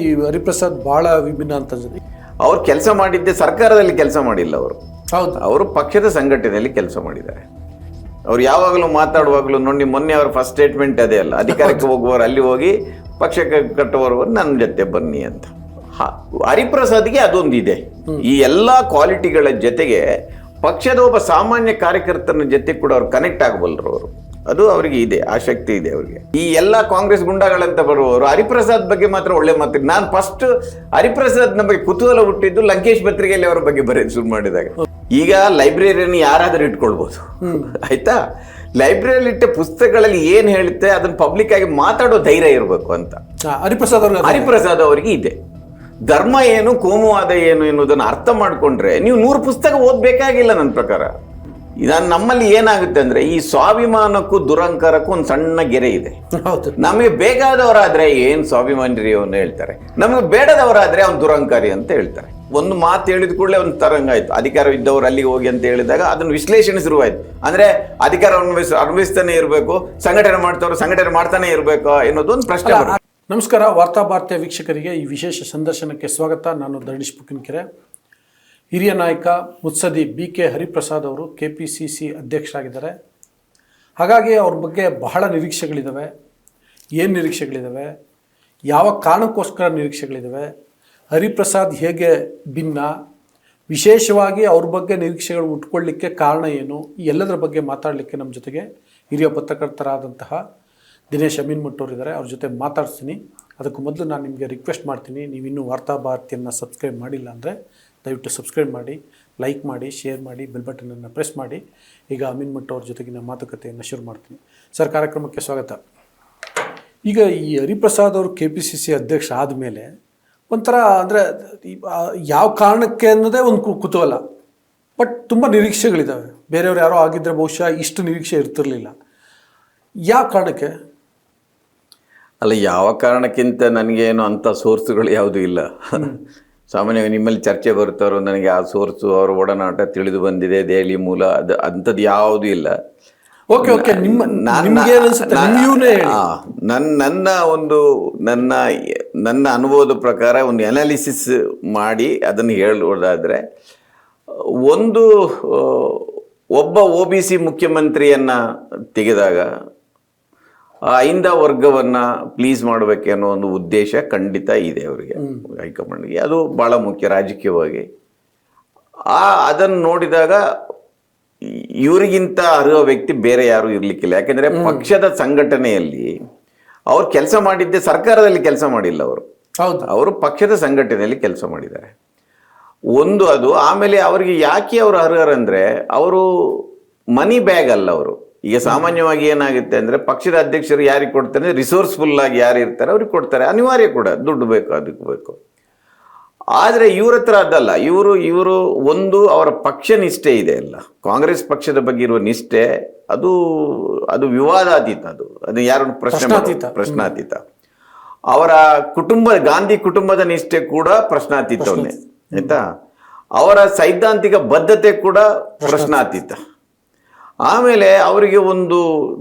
ಈ ಹರಿಪ್ರಸಾದ್ ಬಹಳ ವಿಭಿನ್ನ ಅಂತ ಅನ್ಸುತ್ತೆ. ಅವ್ರು ಕೆಲಸ ಮಾಡಿದ್ದೆ ಸರ್ಕಾರದಲ್ಲಿ ಕೆಲಸ ಮಾಡಿಲ್ಲ. ಹೌದು, ಅವರು ಪಕ್ಷದ ಸಂಘಟನೆಯಲ್ಲಿ ಕೆಲಸ ಮಾಡಿದ್ದಾರೆ. ಅವ್ರು ಯಾವಾಗಲೂ ಮಾತಾಡುವಾಗಲೂ ನೋಡಿ, ಮೊನ್ನೆ ಅವ್ರ ಫಸ್ಟ್ ಸ್ಟೇಟ್ಮೆಂಟ್ ಅದೇ ಅಲ್ಲ, ಅಧಿಕಾರಕ್ಕೆ ಹೋಗುವವರು ಅಲ್ಲಿ ಹೋಗಿ ಪಕ್ಷಕ್ಕೆ ಕಟ್ಟುವವರು ನನ್ನ ಜೊತೆ ಬನ್ನಿ ಅಂತ. ಹರಿಪ್ರಸಾದ್ಗೆ ಅದೊಂದಿದೆ. ಈ ಎಲ್ಲ ಕ್ವಾಲಿಟಿಗಳ ಜೊತೆಗೆ ಪಕ್ಷದ ಒಬ್ಬ ಸಾಮಾನ್ಯ ಕಾರ್ಯಕರ್ತನ ಜೊತೆ ಕೂಡ ಅವ್ರು ಕನೆಕ್ಟ್ ಆಗಬಲ್ಲರು. ಅವರು ಅದು ಅವರಿಗೆ ಇದೆ, ಆ ಶಕ್ತಿ ಇದೆ ಅವರಿಗೆ. ಈ ಎಲ್ಲ ಕಾಂಗ್ರೆಸ್ ಗುಂಡಾಗಳಂತ ಬರುವವರು ಹರಿಪ್ರಸಾದ್ ಬಗ್ಗೆ ಮಾತ್ರ ಒಳ್ಳೆ ಮಾತು. ನಾನು ಫಸ್ಟ್ ಹರಿಪ್ರಸಾದ್ ಬಗ್ಗೆ ಕುತೂಹಲ ಹುಟ್ಟಿದ್ದು ಲಂಕೇಶ್ ಪತ್ರಿಕೆಯಲ್ಲಿ ಅವರ ಬಗ್ಗೆ ಬರೆಯೋದು ಶುರು ಮಾಡಿದಾಗ. ಈಗ ಲೈಬ್ರರಿಯನ್ನು ಯಾರಾದರೂ ಇಟ್ಕೊಳ್ಬಹುದು, ಆಯ್ತಾ? ಲೈಬ್ರರಿಯಲ್ಲಿ ಇಟ್ಟ ಪುಸ್ತಕಗಳಲ್ಲಿ ಏನ್ ಹೇಳುತ್ತೆ ಅದನ್ನ ಪಬ್ಲಿಕ್ ಆಗಿ ಮಾತಾಡೋ ಧೈರ್ಯ ಇರಬೇಕು ಅಂತ ಹರಿಪ್ರಸಾದ್ ಅವರಿಗೆ ಇದೆ. ಧರ್ಮ ಏನು, ಕೋಮುವಾದ ಏನು ಎನ್ನುವುದನ್ನು ಅರ್ಥ ಮಾಡ್ಕೊಂಡ್ರೆ ನೀವು 100 ಪುಸ್ತಕ ಓದ್ಬೇಕಾಗಿಲ್ಲ ನನ್ನ ಪ್ರಕಾರ. ನಮ್ಮಲ್ಲಿ ಏನಾಗುತ್ತೆ ಅಂದ್ರೆ, ಈ ಸ್ವಾಭಿಮಾನಕ್ಕೂ ದುರಂಕಾರಕ್ಕೂ ಒಂದು ಸಣ್ಣ ಗೆರೆ ಇದೆ. ನಮಗೆ ಬೇಕಾದವರಾದ್ರೆ ಏನ್ ಸ್ವಾಭಿಮಾನಿ ಅವನು ಹೇಳ್ತಾರೆ, ನಮಗೆ ಬೇಡದವರಾದ್ರೆ ಅವ್ನು ದುರಂಕಾರಿ ಅಂತ ಹೇಳ್ತಾರೆ. ಒಂದು ಮಾತು ಹೇಳಿದ ಕೂಡಲೇ ಒಂದು ತರಂಗ ಆಯ್ತು. ಅಧಿಕಾರ ಇದ್ದವ್ರು ಅಲ್ಲಿಗೆ ಹೋಗಿ ಅಂತ ಹೇಳಿದಾಗ ಅದನ್ನು ವಿಶ್ಲೇಷಣೆ ಶುರುವಾಯ್ತು. ಅಂದ್ರೆ ಅಧಿಕಾರ ಅನುಭವಿಸ್ತಾನೆ ಇರಬೇಕು, ಸಂಘಟನೆ ಮಾಡ್ತವ್ರು ಸಂಘಟನೆ ಮಾಡ್ತಾನೆ ಇರಬೇಕು ಎನ್ನುವುದು ಒಂದು ಪ್ರಶ್ನೆ. ನಮಸ್ಕಾರ, ವಾರ್ತಾ ಭಾರತೀಯ ವೀಕ್ಷಕರಿಗೆ ಈ ವಿಶೇಷ ಸಂದರ್ಶನಕ್ಕೆ ಸ್ವಾಗತ. ನಾನು ಧರಣೀಶ್ ಬುಕ್ಕಿನಕೆರೆ. ಹಿರಿಯ ನಾಯಕ ಮುತ್ಸದಿ BK ಹರಿಪ್ರಸಾದ್ ಅವರು KPCC ಅಧ್ಯಕ್ಷರಾಗಿದ್ದಾರೆ. ಹಾಗಾಗಿ ಅವ್ರ ಬಗ್ಗೆ ಬಹಳ ನಿರೀಕ್ಷೆಗಳಿದ್ದಾವೆ. ಏನು ನಿರೀಕ್ಷೆಗಳಿದ್ದಾವೆ, ಯಾವ ಕಾರಣಕ್ಕೋಸ್ಕರ ನಿರೀಕ್ಷೆಗಳಿದ್ದಾವೆ, ಹರಿಪ್ರಸಾದ್ ಹೇಗೆ ಭಿನ್ನ, ವಿಶೇಷವಾಗಿ ಅವ್ರ ಬಗ್ಗೆ ನಿರೀಕ್ಷೆಗಳು ಉಟ್ಕೊಳ್ಳಿಕ್ಕೆ ಕಾರಣ ಏನು, ಈ ಎಲ್ಲದರ ಬಗ್ಗೆ ಮಾತಾಡಲಿಕ್ಕೆ ನಮ್ಮ ಜೊತೆಗೆ ಹಿರಿಯ ಪತ್ರಕರ್ತರಾದಂತಹ ದಿನೇಶ್ ಅಮೀನ್ಮಟ್ಟವ್ರು ಅವ್ರ ಜೊತೆ ಮಾತಾಡ್ತೀನಿ. ಅದಕ್ಕೂ ಮೊದಲು ನಾನು ನಿಮಗೆ ರಿಕ್ವೆಸ್ಟ್ ಮಾಡ್ತೀನಿ, ನೀವಿನ್ನೂ ವಾರ್ತಾ ಭಾರತಿಯನ್ನು ಸಬ್ಸ್ಕ್ರೈಬ್ ಮಾಡಿಲ್ಲ ಅಂದರೆ ದಯವಿಟ್ಟು ಸಬ್ಸ್ಕ್ರೈಬ್ ಮಾಡಿ, ಲೈಕ್ ಮಾಡಿ, ಶೇರ್ ಮಾಡಿ, ಬೆಲ್ ಬಟನನ್ನು ಪ್ರೆಸ್ ಮಾಡಿ. ಈಗ ಅಮೀನ್ಮಟ್ಟವ್ರ ಜೊತೆಗಿನ ಮಾತುಕತೆಯನ್ನು ಶುರು ಮಾಡ್ತೀನಿ. ಸರ್, ಕಾರ್ಯಕ್ರಮಕ್ಕೆ ಸ್ವಾಗತ. ಈಗ ಈ ಹರಿಪ್ರಸಾದ್ ಅವರು KPCC ಅಧ್ಯಕ್ಷ ಆದಮೇಲೆ ಒಂಥರ ಅಂದರೆ ಯಾವ ಕಾರಣಕ್ಕೆ ಅನ್ನೋದೇ ಒಂದು ಕುತೂಹಲ, ಬಟ್ ತುಂಬ ನಿರೀಕ್ಷೆಗಳಿದ್ದಾವೆ. ಬೇರೆಯವ್ರು ಯಾರೋ ಆಗಿದ್ದರೆ ಬಹುಶಃ ಇಷ್ಟು ನಿರೀಕ್ಷೆ ಇರ್ತಿರಲಿಲ್ಲ. ಯಾವ ಕಾರಣಕ್ಕೆ? ಅಲ್ಲ, ಯಾವ ಕಾರಣಕ್ಕಿಂತ ನನಗೇನು ಅಂಥ ಸೋರ್ಸ್ಗಳು ಯಾವುದೂ ಇಲ್ಲ. ಸಾಮಾನ್ಯವಾಗಿ ನಿಮ್ಮಲ್ಲಿ ಚರ್ಚೆ ಬರ್ತಾರೋ, ನನಗೆ ಆ ಸೋರ್ಸು ಅವ್ರ ಒಡನಾಟ ತಿಳಿದು ಬಂದಿದೆ, ದೆಹಲಿ ಮೂಲ, ಅದು ಅಂಥದ್ದು ಯಾವುದೂ ಇಲ್ಲ. ನನ್ನ ಅನುಭವದ ಪ್ರಕಾರ ಒಂದು ಅನಾಲಿಸಿಸ್ ಮಾಡಿ ಅದನ್ನು ಹೇಳೋದಾದರೆ, ಒಬ್ಬ OBC ಮುಖ್ಯಮಂತ್ರಿಯನ್ನು ತೆಗೆದಾಗ ಐಂದ ವರ್ಗವನ್ನು ಪ್ಲೀಸ್ ಮಾಡಬೇಕನ್ನೋ ಒಂದು ಉದ್ದೇಶ ಖಂಡಿತ ಇದೆ ಅವರಿಗೆ, ಹೈಕಮಾಂಡ್ಗೆ. ಅದು ಭಾಳ ಮುಖ್ಯ ರಾಜಕೀಯವಾಗಿ. ಅದನ್ನು ನೋಡಿದಾಗ ಇವರಿಗಿಂತ ಅರ್ಹ ವ್ಯಕ್ತಿ ಬೇರೆ ಯಾರೂ ಇರಲಿಕ್ಕಿಲ್ಲ. ಯಾಕೆಂದರೆ ಪಕ್ಷದ ಸಂಘಟನೆಯಲ್ಲಿ ಅವ್ರು ಕೆಲಸ ಮಾಡಿದ್ದೆ ಸರ್ಕಾರದಲ್ಲಿ ಕೆಲಸ ಮಾಡಿಲ್ಲ. ಅವರು ಪಕ್ಷದ ಸಂಘಟನೆಯಲ್ಲಿ ಕೆಲಸ ಮಾಡಿದ್ದಾರೆ. ಅದು. ಆಮೇಲೆ ಅವರಿಗೆ ಯಾಕೆ ಅವರು ಅರ್ಹರಂದರೆ, ಅವರು ಮನಿ ಬ್ಯಾಗ್ ಅಲ್ಲ. ಅವರು ಈಗ ಸಾಮಾನ್ಯವಾಗಿ ಏನಾಗುತ್ತೆ ಅಂದರೆ, ಪಕ್ಷದ ಅಧ್ಯಕ್ಷರು ಯಾರಿಗೆ ಕೊಡ್ತಾರೆ, ರಿಸೋರ್ಸ್ಫುಲ್ ಆಗಿ ಯಾರು ಇರ್ತಾರೆ ಅವ್ರಿಗೆ ಕೊಡ್ತಾರೆ, ಅನಿವಾರ್ಯ ಕೂಡ, ದುಡ್ಡು ಬೇಕು, ಅದಕ್ಕೆ ಬೇಕು. ಆದರೆ ಇವ್ರ ಹತ್ರ ಅದಲ್ಲ. ಇವರು ಅವರ ಪಕ್ಷ ನಿಷ್ಠೆ ಇದೆ ಅಲ್ಲ, ಕಾಂಗ್ರೆಸ್ ಪಕ್ಷದ ಬಗ್ಗೆ ಇರುವ ನಿಷ್ಠೆ, ಅದು ವಿವಾದಾತೀತ. ಅದು ಯಾರು ಪ್ರಶ್ನಾತೀತ. ಅವರ ಗಾಂಧಿ ಕುಟುಂಬದ ನಿಷ್ಠೆ ಕೂಡ ಪ್ರಶ್ನಾತೀತವನ್ನೇ, ಆಯ್ತಾ? ಅವರ ಸೈದ್ಧಾಂತಿಕ ಬದ್ಧತೆ ಕೂಡ ಪ್ರಶ್ನಾತೀತ. ಆಮೇಲೆ ಅವರಿಗೆ ಒಂದು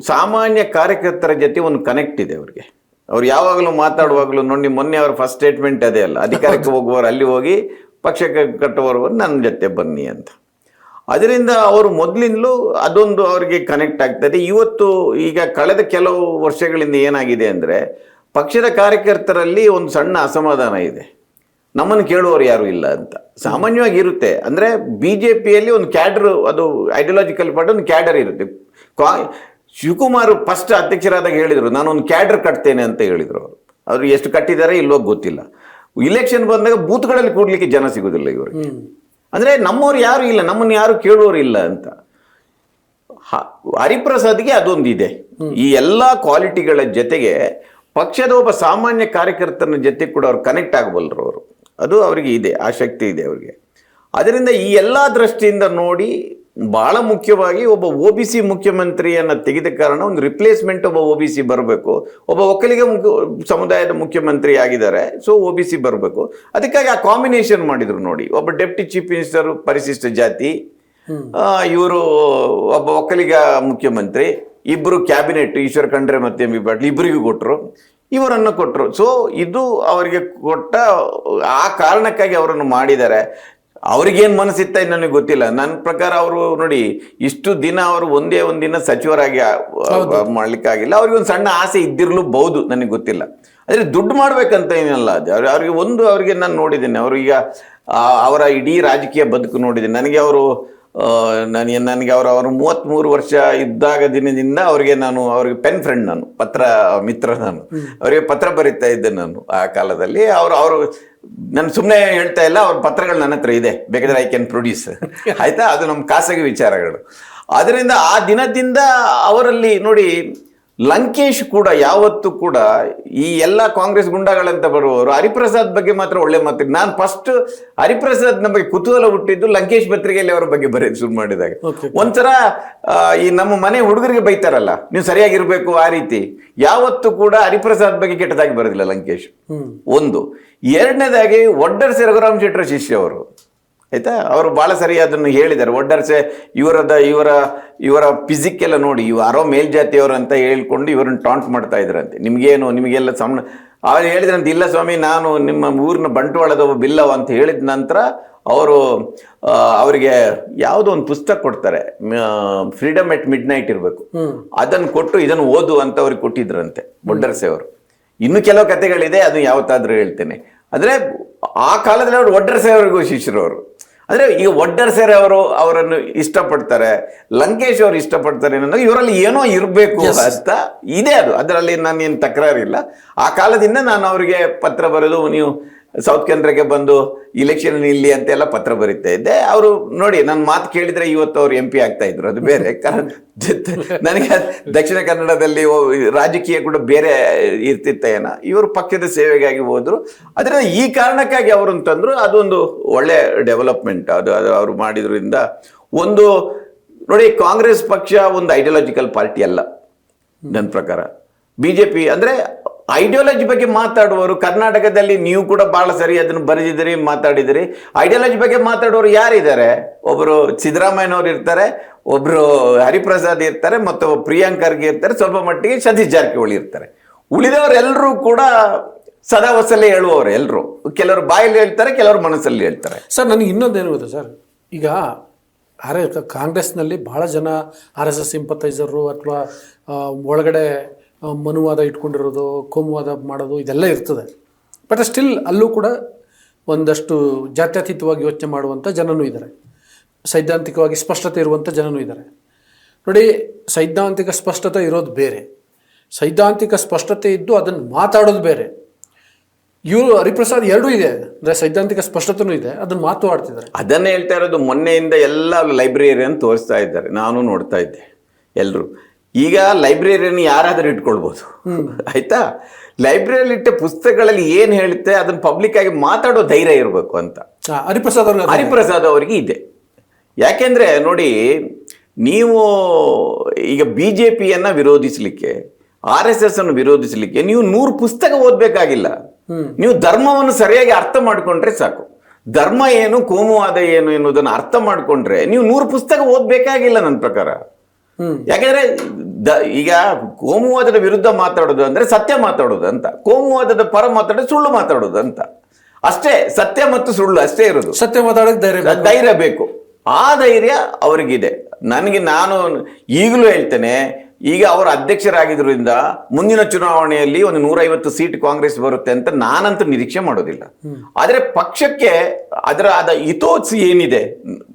ಸಾಮಾನ್ಯ ಕಾರ್ಯಕರ್ತರ ಜೊತೆ ಒಂದು ಕನೆಕ್ಟ್ ಇದೆ ಅವರಿಗೆ. ಅವ್ರು ಯಾವಾಗಲೂ ಮಾತಾಡುವಾಗಲೂ ನೋಡಿ, ಮೊನ್ನೆ ಅವ್ರ ಫಸ್ಟ್ ಸ್ಟೇಟ್ಮೆಂಟ್ ಅದೇ ಅಲ್ಲ, ಅಧಿಕಾರಕ್ಕೆ ಹೋಗುವವರು ಅಲ್ಲಿ ಹೋಗಿ ಪಕ್ಷಕ್ಕೆ ಕಟ್ಟುವವರು ನನ್ನ ಜೊತೆ ಬನ್ನಿ ಅಂತ. ಅದರಿಂದ ಅವರು ಮೊದಲಿಂದಲೂ ಅದೊಂದು ಅವರಿಗೆ ಕನೆಕ್ಟ್ ಆಗ್ತದೆ. ಈಗ ಕಳೆದ ಕೆಲವು ವರ್ಷಗಳಿಂದ ಏನಾಗಿದೆ ಅಂದರೆ, ಪಕ್ಷದ ಕಾರ್ಯಕರ್ತರಲ್ಲಿ ಒಂದು ಸಣ್ಣ ಅಸಮಾಧಾನ ಇದೆ, ನಮ್ಮನ್ನು ಕೇಳುವವರು ಯಾರು ಇಲ್ಲ ಅಂತ. ಸಾಮಾನ್ಯವಾಗಿ ಇರುತ್ತೆ. ಅಂದರೆ BJPಯಲ್ಲಿ ಒಂದು ಕ್ಯಾಡರ್, ಅದು ಐಡಿಯಾಲಜಿಕಲ್ ಪಾರ್ಟ್, ಒಂದು ಕ್ಯಾಡರ್ ಇರುತ್ತೆ. ಶಿವಕುಮಾರ್ ಫಸ್ಟ್ ಅಧ್ಯಕ್ಷರಾದಾಗ ಹೇಳಿದರು, ನಾನೊಂದು ಕ್ಯಾಡರ್ ಕಟ್ತೇನೆ ಅಂತ ಹೇಳಿದರು. ಅವರು ಎಷ್ಟು ಕಟ್ಟಿದ್ದಾರೆ ಇಲ್ಲೋ ಗೊತ್ತಿಲ್ಲ. ಇಲೆಕ್ಷನ್ ಬಂದಾಗ ಬೂತ್ಗಳಲ್ಲಿ ಕೂಡ್ಲಿಕ್ಕೆ ಜನ ಸಿಗೋದಿಲ್ಲ ಇವರಿಗೆ. ಅಂದರೆ ನಮ್ಮವ್ರು ಯಾರು ಇಲ್ಲ, ನಮ್ಮನ್ನು ಯಾರು ಕೇಳುವವರು ಇಲ್ಲ ಅಂತ. ಹರಿಪ್ರಸಾದ್ಗೆ ಅದೊಂದಿದೆ. ಈ ಎಲ್ಲ ಕ್ವಾಲಿಟಿಗಳ ಜೊತೆಗೆ ಪಕ್ಷದ ಒಬ್ಬ ಸಾಮಾನ್ಯ ಕಾರ್ಯಕರ್ತನ ಜೊತೆ ಕೂಡ ಅವ್ರು ಕನೆಕ್ಟ್ ಆಗಬಲ್ಲರು. ಅದು ಅವರಿಗೆ ಇದೆ, ಆ ಶಕ್ತಿ ಇದೆ ಅವರಿಗೆ. ಅದರಿಂದ ಈ ಎಲ್ಲ ದೃಷ್ಟಿಯಿಂದ ನೋಡಿ, ಭಾಳ ಮುಖ್ಯವಾಗಿ ಒಬ್ಬ OBC ಮುಖ್ಯಮಂತ್ರಿಯನ್ನು ತೆಗೆದ ಕಾರಣ ಒಂದು ರಿಪ್ಲೇಸ್ಮೆಂಟ್ ಒಬ್ಬ OBC ಬರಬೇಕು. ಒಬ್ಬ ಒಕ್ಕಲಿಗ ಸಮುದಾಯದ ಮುಖ್ಯಮಂತ್ರಿ ಆಗಿದ್ದಾರೆ, ಸೊ OBC ಬರಬೇಕು. ಅದಕ್ಕಾಗಿ ಆ ಕಾಂಬಿನೇಷನ್ ಮಾಡಿದ್ರು ನೋಡಿ. ಒಬ್ಬ ಡೆಪ್ಟಿ ಚೀಫ್ ಮಿನಿಸ್ಟರ್ ಪರಿಶಿಷ್ಟ ಜಾತಿ, ಇವರು ಒಬ್ಬ ಒಕ್ಕಲಿಗ ಮುಖ್ಯಮಂತ್ರಿ, ಇಬ್ಬರು ಕ್ಯಾಬಿನೆಟ್, ಈಶ್ವರ್ ಖಂಡ್ರೆ ಮತ್ತು MB ಪಾಟೀಲ್ ಇಬ್ಬರಿಗೂ ಕೊಟ್ಟರು. ಇವರನ್ನು ಕೊಟ್ಟರು. ಸೊ ಇದು ಅವರಿಗೆ ಕೊಟ್ಟ ಆ ಕಾರಣಕ್ಕಾಗಿ ಅವರನ್ನು ಮಾಡಿದ್ದಾರೆ. ಅವ್ರಿಗೇನು ಮನಸ್ಸಿತ್ತ ನನಗೆ ಗೊತ್ತಿಲ್ಲ. ನನ್ನ ಪ್ರಕಾರ ಅವರು ನೋಡಿ, ಇಷ್ಟು ದಿನ ಅವರು ಒಂದೇ ಒಂದಿನ ಸಚಿವರಾಗಿ ಮಾಡ್ಲಿಕ್ಕಾಗಿಲ್ಲ. ಅವ್ರಿಗೆ ಒಂದು ಸಣ್ಣ ಆಸೆ ಇದ್ದಿರ್ಲೂಬಹುದು, ನನಗೆ ಗೊತ್ತಿಲ್ಲ. ಆದರೆ ದುಡ್ಡು ಮಾಡ್ಬೇಕಂತ ಏನಲ್ಲ. ಅವ್ರಿಗೆ ನಾನು ನೋಡಿದ್ದೇನೆ, ಅವ್ರೀಗ ಅವರ ಇಡೀ ರಾಜಕೀಯ ಬದುಕು ನೋಡಿದ್ದೇನೆ. ನನಗೆ ಅವರು 33 ವರ್ಷ ಇದ್ದಾಗ ದಿನದಿಂದ ಅವ್ರಿಗೆ ಪೆನ್ ಫ್ರೆಂಡ್, ನಾನು ಪತ್ರ ಮಿತ್ರ, ಅವರಿಗೆ ಪತ್ರ ಬರೀತಾ ಇದ್ದೆ ನಾನು ಆ ಕಾಲದಲ್ಲಿ. ಅವರು ನಾನು ಸುಮ್ಮನೆ ಹೇಳ್ತಾ ಇಲ್ಲ, ಅವ್ರ ಪತ್ರಗಳು ನನ್ನ ಹತ್ರ ಇದೆ, ಬೇಕಾದ್ರೆ ಐ ಕ್ಯಾನ್ ಪ್ರೊಡ್ಯೂಸ್, ಆಯ್ತಾ? ಅದು ನಮ್ಮ ಖಾಸಗಿ ವಿಚಾರಗಳು. ಅದರಿಂದ ಆ ದಿನದಿಂದ ಅವರಲ್ಲಿ ನೋಡಿ, ಲಂಕೇಶ್ ಕೂಡ ಯಾವತ್ತೂ ಕೂಡ ಈ ಎಲ್ಲ ಕಾಂಗ್ರೆಸ್ ಗುಂಡಾಗಳಂತ ಬರುವವರು ಹರಿಪ್ರಸಾದ್ ಬಗ್ಗೆ ಮಾತ್ರ ಒಳ್ಳೆ ಮಾತು. ನಾನು ಫಸ್ಟ್ ಹರಿಪ್ರಸಾದ್ ಬಗ್ಗೆ ಕುತೂಹಲ ಹುಟ್ಟಿದ್ದು ಲಂಕೇಶ್ ಪತ್ರಿಕೆಯಲ್ಲಿ ಅವರ ಬಗ್ಗೆ ಬರೆಯೋದು ಶುರು ಮಾಡಿದಾಗ. ಒಂಥರ ಈ ನಮ್ಮ ಮನೆ ಹುಡುಗರಿಗೆ ಬೈತಾರಲ್ಲ, ನೀವು ಸರಿಯಾಗಿರ್ಬೇಕು, ಆ ರೀತಿ ಯಾವತ್ತೂ ಕೂಡ ಹರಿಪ್ರಸಾದ್ ಬಗ್ಗೆ ಕೆಟ್ಟದಾಗಿ ಬರೋದಿಲ್ಲ ಲಂಕೇಶ್. ಒಂದು. ಎರಡನೇದಾಗಿ ಒಡ್ಡರ್ಸೆ ರಘುರಾಮ್ ಶೆಟ್ಟರ ಶಿಷ್ಯ ಅವರು, ಆಯ್ತಾ? ಅವರು ಬಹಳ ಸರಿ ಅದನ್ನು ಹೇಳಿದ್ದಾರೆ. ಒಡ್ಡರ್ಸೆ ಇವರ ಫಿಸಿಕ್ ಎಲ್ಲ ನೋಡಿ, ಯಾರೋ ಮೇಲ್ಜಾತಿಯವರು ಅಂತ ಹೇಳ್ಕೊಂಡು ಇವರನ್ನು ಟಾಂಟ್ ಮಾಡ್ತಾ ಇದ್ರಂತೆ. ನಿಮಗೆಲ್ಲ ಅವ್ರು ಹೇಳಿದ್ರಂತೆ, ಇಲ್ಲ ಸ್ವಾಮಿ, ನಾನು ನಿಮ್ಮ ಊರಿನ ಬಂಟ್ವಾಳದ ಬಿಲ್ಲವ ಅಂತ ಹೇಳಿದ ನಂತರ ಅವರಿಗೆ ಯಾವುದೋ ಒಂದು ಪುಸ್ತಕ ಕೊಡ್ತಾರೆ, ಫ್ರೀಡಮ್ ಎಟ್ ಮಿಡ್ ನೈಟ್ ಇರಬೇಕು, ಅದನ್ನು ಕೊಟ್ಟು ಇದನ್ನು ಓದು ಅಂತ ಅವ್ರಿಗೆ ಕೊಟ್ಟಿದ್ರಂತೆ ಒಡ್ಡರ್ಸೆ ಅವರು. ಇನ್ನು ಕೆಲವು ಕಥೆಗಳಿದೆ, ಅದು ಯಾವತ್ತಾದ್ರೂ ಹೇಳ್ತೇನೆ. ಆದರೆ ಆ ಕಾಲದಲ್ಲಿ ಅವರು ಒಡ್ಡರ್ಸೆ ಅವರಿಗೂ ಶಿಷ್ಯರು ಅವರು. ಅಂದರೆ ಈಗ ಒಡ್ಡರ್ಸೆ ಅವರನ್ನು ಇಷ್ಟಪಡ್ತಾರೆ, ಲಂಕೇಶ್ ಅವರು ಇಷ್ಟಪಡ್ತಾರೆ ಅನ್ನೋದು ಇವರಲ್ಲಿ ಏನೋ ಇರಬೇಕು ಅಂತ ಇದೆ. ಅದರಲ್ಲಿ ನಾನೇನು ತಕರಾರಿಲ್ಲ. ಆ ಕಾಲದಿಂದ ನಾನು ಅವರಿಗೆ ಪತ್ರ ಬರೆದು, ನೀವು ಸೌತ್ ಕೇಂದ್ರಕ್ಕೆ ಬಂದು ಇಲೆಕ್ಷನ್ ಇಲ್ಲಿ ಅಂತೆಲ್ಲ ಪತ್ರ ಬರೀತಾ ಇದ್ದೆ. ಅವರು ನೋಡಿ, ನನ್ನ ಮಾತು ಕೇಳಿದ್ರೆ ಇವತ್ತು ಅವರು MP ಆಗ್ತಾ ಇದ್ರು, ಅದು ಬೇರೆ ಕಾರಣ. ನನಗೆ ದಕ್ಷಿಣ ಕನ್ನಡದಲ್ಲಿ ರಾಜಕೀಯ ಕೂಡ ಬೇರೆ ಇರ್ತಿತ್ತೇನ, ಇವರು ಪಕ್ಷದ ಸೇವೆಗಾಗಿ ಹೋದ್ರು. ಅದರಿಂದ ಈ ಕಾರಣಕ್ಕಾಗಿ ಅವರನ್ನು ತಂದ್ರು. ಅದೊಂದು ಒಳ್ಳೆ ಡೆವಲಪ್ಮೆಂಟ್ ಅದು ಅವರು ಮಾಡಿದ್ರಿಂದ. ಒಂದು ನೋಡಿ, ಕಾಂಗ್ರೆಸ್ ಪಕ್ಷ ಒಂದು ಐಡಿಯಾಲಜಿಕಲ್ ಪಾರ್ಟಿ ಅಲ್ಲ ನನ್ನ ಪ್ರಕಾರ. BJP ಅಂದರೆ ಐಡಿಯಾಲಜಿ ಬಗ್ಗೆ ಮಾತಾಡುವವರು ಕರ್ನಾಟಕದಲ್ಲಿ ನೀವು ಕೂಡ ಬಹಳ ಸರಿ ಅದನ್ನು ಬರೆದಿದ್ದೀರಿ, ಮಾತಾಡಿದಿರಿ. ಐಡಿಯಾಲಜಿ ಬಗ್ಗೆ ಮಾತಾಡುವವರು ಯಾರಿದ್ದಾರೆ? ಒಬ್ಬರು ಸಿದ್ದರಾಮಯ್ಯನವರು ಇರ್ತಾರೆ, ಒಬ್ಬರು ಹರಿಪ್ರಸಾದ್ ಇರ್ತಾರೆ, ಮತ್ತೊಬ್ಬ ಪ್ರಿಯಾಂಕ್ ಖರ್ಗೆ ಇರ್ತಾರೆ, ಸ್ವಲ್ಪ ಮಟ್ಟಿಗೆ ಸತೀಶ್ ಜಾರಕಿಹೊಳಿ ಇರ್ತಾರೆ. ಉಳಿದವರೆಲ್ಲರೂ ಕೂಡ ಸದಾ ಹೊಸಲ್ಲೇ ಹೇಳುವವರು ಎಲ್ಲರೂ. ಕೆಲವರು ಬಾಯಲ್ಲಿ ಹೇಳ್ತಾರೆ, ಕೆಲವರು ಮನಸ್ಸಲ್ಲಿ ಹೇಳ್ತಾರೆ. ಸರ್, ನನಗೆ ಇನ್ನೊಂದೇನು ಗೊತ್ತಾ ಸರ್, ಈಗ ಕಾಂಗ್ರೆಸ್ನಲ್ಲಿ ಬಹಳ ಜನ RSS ಸಿಂಪತೈಸರು ಅಥವಾ ಒಳಗಡೆ ಮನುವಾದ ಇಟ್ಕೊಂಡಿರೋದು, ಕೋಮುವಾದ ಮಾಡೋದು, ಇದೆಲ್ಲ ಇರ್ತದೆ. ಬಟ್ ಸ್ಟಿಲ್ ಅಲ್ಲೂ ಕೂಡ ಒಂದಷ್ಟು ಜಾತ್ಯತೀತವಾಗಿ ಯೋಚನೆ ಮಾಡುವಂಥ ಜನನೂ ಇದ್ದಾರೆ, ಸೈದ್ಧಾಂತಿಕವಾಗಿ ಸ್ಪಷ್ಟತೆ ಇರುವಂಥ ಜನನೂ ಇದ್ದಾರೆ. ನೋಡಿ, ಸೈದ್ಧಾಂತಿಕ ಸ್ಪಷ್ಟತೆ ಇರೋದು ಬೇರೆ, ಸೈದ್ಧಾಂತಿಕ ಸ್ಪಷ್ಟತೆ ಇದ್ದು ಅದನ್ನು ಮಾತಾಡೋದು ಬೇರೆ. ಇವರು ಹರಿಪ್ರಸಾದ್ ಎರಡೂ ಇದೆ, ಅಂದರೆ ಸೈದ್ಧಾಂತಿಕ ಸ್ಪಷ್ಟತೆನೂ ಇದೆ, ಅದನ್ನು ಮಾತಾಡ್ತಿದ್ದಾರೆ. ಅದನ್ನೇ ಹೇಳ್ತಾ ಇರೋದು. ಮೊನ್ನೆಯಿಂದ ಎಲ್ಲ ಲೈಬ್ರರಿಯನ್ನು ತೋರಿಸ್ತಾ ಇದ್ದಾರೆ, ನಾನು ನೋಡ್ತಾ ಇದ್ದೆ. ಎಲ್ಲರೂ ಈಗ ಲೈಬ್ರರಿಯನ್ನು ಯಾರಾದರೂ ಇಟ್ಕೊಳ್ಬೋದು, ಆಯ್ತಾ? ಲೈಬ್ರರಿಯಲ್ಲಿ ಇಟ್ಟ ಪುಸ್ತಕಗಳಲ್ಲಿ ಏನು ಹೇಳುತ್ತೆ ಅದನ್ನು ಪಬ್ಲಿಕ್ ಆಗಿ ಮಾತಾಡೋ ಧೈರ್ಯ ಇರಬೇಕು ಅಂತ ಹರಿಪ್ರಸಾದ್ ಅವರಿಗೆ ಇದೆ. ಯಾಕೆಂದ್ರೆ ನೋಡಿ, ನೀವು ಈಗ BJPಯನ್ನು ವಿರೋಧಿಸಲಿಕ್ಕೆ, RSS ಅನ್ನು ವಿರೋಧಿಸಲಿಕ್ಕೆ ನೀವು 100 ಪುಸ್ತಕ ಓದಬೇಕಾಗಿಲ್ಲ. ನೀವು ಧರ್ಮವನ್ನು ಸರಿಯಾಗಿ ಅರ್ಥ ಮಾಡಿಕೊಂಡ್ರೆ ಸಾಕು. ಧರ್ಮ ಏನು, ಕೋಮುವಾದ ಏನು ಎನ್ನುವುದನ್ನು ಅರ್ಥ ಮಾಡಿಕೊಂಡ್ರೆ ನೀವು 100 ಪುಸ್ತಕ ಓದಬೇಕಾಗಿಲ್ಲ ನನ್ನ ಪ್ರಕಾರ. ಯಾಕೆಂದ್ರೆ ಈಗ ಕೋಮುವಾದದ ವಿರುದ್ಧ ಮಾತಾಡೋದು ಅಂದ್ರೆ ಸತ್ಯ ಮಾತಾಡೋದು ಅಂತ, ಕೋಮುವಾದದ ಪರ ಮಾತಾಡೋದು ಸುಳ್ಳು ಮಾತಾಡೋದು ಅಂತ ಅಷ್ಟೇ. ಸತ್ಯ ಮತ್ತು ಸುಳ್ಳು ಅಷ್ಟೇ ಇರೋದು. ಸತ್ಯ ಮಾತಾಡೋಕೆ ಧೈರ್ಯ ಬೇಕು. ಆ ಧೈರ್ಯ ಅವರಿಗಿದೆ. ನಾನು ಈಗಲೂ ಹೇಳ್ತೇನೆ, ಈಗ ಅವರು ಅಧ್ಯಕ್ಷರಾಗಿದ್ದರಿಂದ ಮುಂದಿನ ಚುನಾವಣೆಯಲ್ಲಿ ಒಂದು 150 ಸೀಟ್ ಕಾಂಗ್ರೆಸ್ ಬರುತ್ತೆ ಅಂತ ನಾನಂತೂ ನಿರೀಕ್ಷೆ ಮಾಡೋದಿಲ್ಲ. ಆದರೆ ಪಕ್ಷಕ್ಕೆ ಅದರ ಹಿತೋತ್ಸಿ ಏನಿದೆ,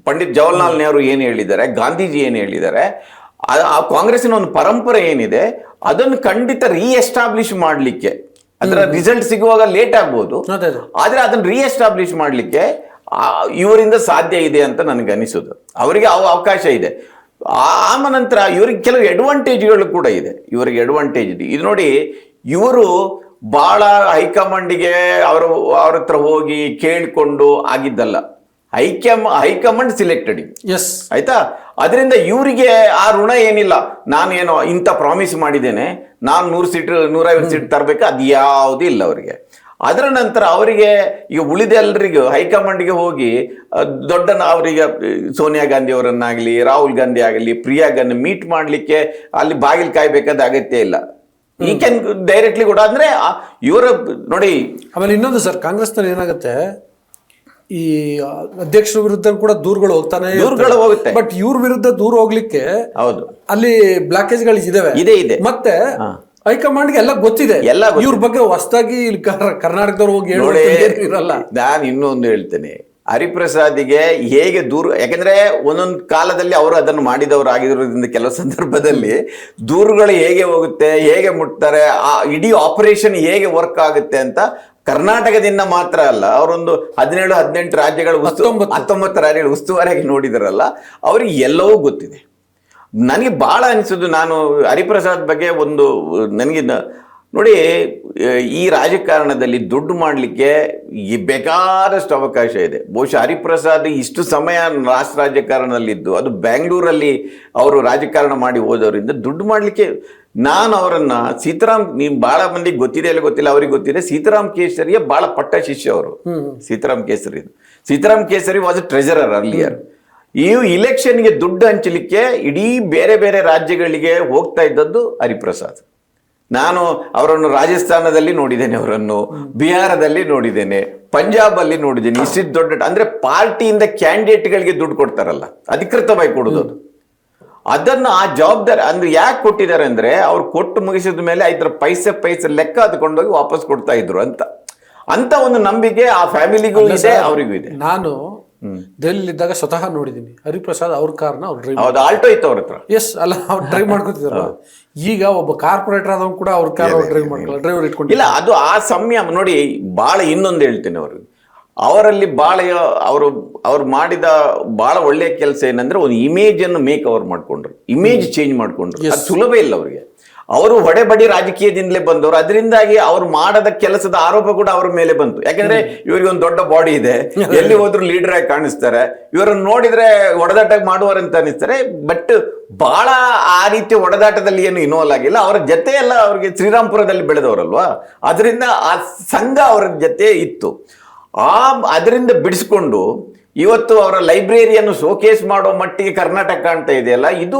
ಪಂಡಿತ್ ಜವಾಹರ್ಲಾಲ್ ನೆಹರು ಏನು ಹೇಳಿದ್ದಾರೆ, ಗಾಂಧೀಜಿ ಏನು ಹೇಳಿದ್ದಾರೆ, ಆ ಕಾಂಗ್ರೆಸ್ಸಿನ ಒಂದು ಪರಂಪರೆ ಏನಿದೆ ಅದನ್ನು ಖಂಡಿತ ರೀಎಸ್ಟಾಬ್ಲಿಷ್ ಮಾಡಲಿಕ್ಕೆ, ಅದರ ರಿಸಲ್ಟ್ ಸಿಗುವಾಗ ಲೇಟ್ ಆಗ್ಬೋದು, ಆದರೆ ಅದನ್ನು ರೀಎಸ್ಟಾಬ್ಲಿಷ್ ಮಾಡಲಿಕ್ಕೆ ಇವರಿಂದ ಸಾಧ್ಯ ಇದೆ ಅಂತ ನನಗೆ ಅನಿಸೋದು. ಅವರಿಗೆ ಅವಕಾಶ ಇದೆ. ಆಮ ನಂತರ ಇವರಿಗೆ ಕೆಲವು ಅಡ್ವಾಂಟೇಜ್ಗಳು ಕೂಡ ಇದೆ. ಇವರಿಗೆ ಅಡ್ವಾಂಟೇಜ್ ಇದೆ. ಇದು ನೋಡಿ, ಇವರು ಬಹಳ ಹೈಕಮಾಂಡಿಗೆ ಅವ್ರ ಹತ್ರ ಹೋಗಿ ಕೇಳಿಕೊಂಡು ಆಗಿದ್ದಲ್ಲ. ಹೈಕಮಾಂಡ್ ಸಿಲೆಕ್ಟೆಡ್, ಆಯ್ತಾ? ಅದರಿಂದ ಇವರಿಗೆ ಆ ಋಣ ಏನಿಲ್ಲ. ನಾನೇನೋ ಇಂಥ ಪ್ರಾಮಿಸ್ ಮಾಡಿದ್ದೇನೆ, ನಾನು 150 ಸೀಟ್ ತರಬೇಕು, ಅದು ಯಾವುದೂ ಇಲ್ಲ ಅವರಿಗೆ. ಅದರ ನಂತರ ಅವರಿಗೆ ಈಗ ಉಳಿದೆಲ್ಲರಿಗೂ ಹೈಕಮಾಂಡ್ಗೆ ಹೋಗಿ ದೊಡ್ಡ ಅವರಿಗೆ ಸೋನಿಯಾ ಗಾಂಧಿ ಅವರನ್ನಾಗಲಿ, ರಾಹುಲ್ ಗಾಂಧಿ ಆಗಲಿ, ಪ್ರಿಯಾಂಕ್ ಗಾಂಧಿ ಮೀಟ್ ಮಾಡಲಿಕ್ಕೆ ಅಲ್ಲಿ ಬಾಗಿಲು ಕಾಯ್ಬೇಕಾದ ಅಗತ್ಯ ಇಲ್ಲ. ಈ ಕ್ಯಾನ್ ಡೈರೆಕ್ಟ್ಲಿ ಕೂಡ ಅಂದ್ರೆ ಇವರ ನೋಡಿ. ಆಮೇಲೆ ಇನ್ನೊಂದು ಸರ್, ಕಾಂಗ್ರೆಸ್ನಲ್ಲಿ ಏನಾಗುತ್ತೆ, ಈ ಅಧ್ಯಕ್ಷರ ವಿರುದ್ಧ ಕೂಡ ದೂರುಗಳು ಹೋಗುತ್ತೆ. ಬಟ್ ಇವ್ರ ವಿರುದ್ಧ ದೂರ ಹೋಗ್ಲಿಕ್ಕೆ ಹೌದು ಅಲ್ಲಿ ಬ್ಲಾಕೇಜ್ಗಳು ಇದೆ. ಮತ್ತೆ ಹೈಕಮಾಂಡ್ಗೆ ಎಲ್ಲ ಗೊತ್ತಿದೆ. ಇವ್ರ ಬಗ್ಗೆ ಹೊಸದಾಗಿ ಕರ್ನಾಟಕದವ್ರು ಹೋಗಿ ಇರಲ್ಲ. ನಾನು ಇನ್ನೊಂದು ಹೇಳ್ತೇನೆ, ಹರಿಪ್ರಸಾದಿಗೆ ಹೇಗೆ ದೂರು, ಯಾಕಂದ್ರೆ ಒಂದೊಂದು ಕಾಲದಲ್ಲಿ ಅವರು ಅದನ್ನು ಮಾಡಿದವರು ಆಗಿರೋದ್ರಿಂದ ಕೆಲವು ಸಂದರ್ಭದಲ್ಲಿ ದೂರುಗಳು ಹೇಗೆ ಹೋಗುತ್ತೆ, ಹೇಗೆ ಮುಟ್ತಾರೆ, ಆ ಇಡೀ ಆಪರೇಷನ್ ಹೇಗೆ ವರ್ಕ್ ಆಗುತ್ತೆ ಅಂತ ಕರ್ನಾಟಕದಿಂದ ಮಾತ್ರ ಅಲ್ಲ, ಅವರೊಂದು 17-18 ರಾಜ್ಯಗಳ 19 ರಾಜ್ಯಗಳ ಉಸ್ತುವಾರಿಯಾಗಿ ನೋಡಿದಾರಲ್ಲ, ಅವ್ರಿಗೆ ಎಲ್ಲವೂ ಗೊತ್ತಿದೆ. ನನಗೆ ಬಹಳ ಅನಿಸೋದು, ನಾನು ಹರಿಪ್ರಸಾದ್ ಬಗ್ಗೆ ನನಗೆ ನೋಡಿ, ಈ ರಾಜಕಾರಣದಲ್ಲಿ ದುಡ್ಡು ಮಾಡಲಿಕ್ಕೆ ಬೇಕಾದಷ್ಟು ಅವಕಾಶ ಇದೆ. ಬಹುಶಃ ಹರಿಪ್ರಸಾದ್ ಇಷ್ಟು ಸಮಯ ರಾಷ್ಟ್ರ ರಾಜಕಾರಣದಲ್ಲಿದ್ದು, ಅದು ಬ್ಯಾಂಗ್ಳೂರಲ್ಲಿ ಅವರು ರಾಜಕಾರಣ ಮಾಡಿ ಹೋದವರಿಂದ ದುಡ್ಡು ಮಾಡಲಿಕ್ಕೆ, ನಾನು ಅವರನ್ನ ನೀವು ಬಹಳ ಮಂದಿಗೆ ಗೊತ್ತಿದೆ ಇಲ್ಲ ಗೊತ್ತಿಲ್ಲ, ಅವ್ರಿಗೆ ಗೊತ್ತಿದೆ, ಸೀತಾರಾಮ್ ಕೇಸರಿಯ ಬಹಳ ಪಟ್ಟ ಶಿಷ್ಯ ಅವರು. ಸೀತಾರಾಮ್ ಕೇಸರಿ ವಾಸ್ ಟ್ರೆಜರರ್ ಅರ್ಲಿಯರ್. ಈ ಇಲೆಕ್ಷನ್ಗೆ ದುಡ್ಡು ಹಂಚಲಿಕ್ಕೆ ಇಡೀ ಬೇರೆ ಬೇರೆ ರಾಜ್ಯಗಳಿಗೆ ಹೋಗ್ತಾ ಇದ್ದದ್ದು ಹರಿಪ್ರಸಾದ್. ನಾನು ಅವರನ್ನು ರಾಜಸ್ಥಾನದಲ್ಲಿ ನೋಡಿದ್ದೇನೆ, ಅವರನ್ನು ಬಿಹಾರದಲ್ಲಿ ನೋಡಿದ್ದೇನೆ, ಪಂಜಾಬ್ ಅಲ್ಲಿ ನೋಡಿದ್ದೇನೆ. ಇಷ್ಟು ದೊಡ್ಡ ಅಂದ್ರೆ ಪಾರ್ಟಿಯಿಂದ ಕ್ಯಾಂಡಿಡೇಟ್ಗಳಿಗೆ ದುಡ್ಡು ಕೊಡ್ತಾರಲ್ಲ, ಅಧಿಕೃತವಾಗಿ ಕೊಡುದು, ಅದನ್ನು ಆ ಜವಾಬ್ದಾರಿ ಅಂದ್ರೆ ಯಾಕೆ ಕೊಟ್ಟಿದ್ದಾರೆ ಅಂದ್ರೆ, ಅವ್ರು ಕೊಟ್ಟು ಮುಗಿಸಿದ ಮೇಲೆ ಐದರ ಪೈಸೆ ಲೆಕ್ಕ ತಗೊಂಡೋಗಿ ವಾಪಸ್ ಕೊಡ್ತಾ ಇದ್ರು ಅಂತ ಒಂದು ನಂಬಿಕೆ ಆ ಫ್ಯಾಮಿಲಿಗೂ ಇದೆ, ಅವರಿಗೂ ಇದೆ. ನಾನು ದೆಹಲಿಯಿದ್ದಾಗ ಸ್ವತಃ ನೋಡಿದ್ದೀನಿ ಹರಿಪ್ರಸಾದ್ ಅವ್ರ ಕಾರ್ನ ಅವ್ರು ಡ್ರೈವ್, ಆಲ್ಟೋ ಇತ್ತು ಅವ್ರ ಹತ್ರ. ಎಸ್ ಅಲ್ಲ, ಅವ್ರು ಡ್ರೈವ್ ಮಾಡ್ಕೊತಿದ್ರು. ಈಗ ಒಬ್ಬ ಕಾರ್ಪೊರೇಟರ್ ಆದವ್ ಕೂಡ ಅವ್ರ ಕಾರ್ ಡ್ರೈವ್ ಮಾಡ್ಕೊಳ್ಳ, ಡ್ರೈವರ್ ಇಟ್ಕೊಂಡು ಇಲ್ಲ. ಅದು ಆ ಸಮಯ ನೋಡಿ, ಬಹಳ ಇನ್ನೊಂದು ಹೇಳ್ತೇನೆ, ಅವರಲ್ಲಿ ಬಹಳ ಅವ್ರು ಮಾಡಿದ ಬಹಳ ಒಳ್ಳೆಯ ಕೆಲಸ ಏನಂದ್ರೆ, ಒಂದು ಇಮೇಜ್ ಅನ್ನು ಮಾಡ್ಕೊಂಡ್ರು, ಇಮೇಜ್ ಚೇಂಜ್ ಮಾಡ್ಕೊಂಡ್ರು. ಅದು ಸುಲಭ ಇಲ್ಲ ಅವರಿಗೆ. ಅವರು ಹೊಡೆಬಡಿ ರಾಜಕೀಯದಿಂದಲೇ ಬಂದವರು, ಅದರಿಂದಾಗಿ ಅವ್ರು ಮಾಡದ ಕೆಲಸದ ಆರೋಪ ಕೂಡ ಅವ್ರ ಮೇಲೆ ಬಂತು. ಯಾಕಂದ್ರೆ ಇವರಿಗೆ ಒಂದು ದೊಡ್ಡ ಬಾಡಿ ಇದೆ, ಎಲ್ಲಿ ಹೋದ್ರು ಲೀಡರ್ ಆಗಿ ಕಾಣಿಸ್ತಾರೆ, ಇವರನ್ನು ನೋಡಿದ್ರೆ ಒಡೆದಾಟ ಮಾಡುವರಂತ ಅನಿಸ್ತಾರೆ. ಬಟ್ ಬಹಳ ಆ ರೀತಿಯ ಒಡೆದಾಟದಲ್ಲಿ ಏನು ಇನ್ವಾಲ್ವ್ ಆಗಿಲ್ಲ. ಅವರ ಜೊತೆ ಎಲ್ಲ ಅವ್ರಿಗೆ ಶ್ರೀರಾಮ್ಪುರದಲ್ಲಿ ಬೆಳೆದವರಲ್ವಾ, ಅದರಿಂದ ಆ ಸಂಘ ಅವರ ಜೊತೆ ಇತ್ತು. ಅದರಿಂದ ಬಿಡಿಸ್ಕೊಂಡು ಇವತ್ತು ಅವರ ಲೈಬ್ರರಿಯನ್ನು ಶೋಕೇಸ್ ಮಾಡೋ ಮಟ್ಟಿಗೆ ಕರ್ನಾಟಕ ಕಾಣ್ತಾ ಇದೆಯಲ್ಲ, ಇದು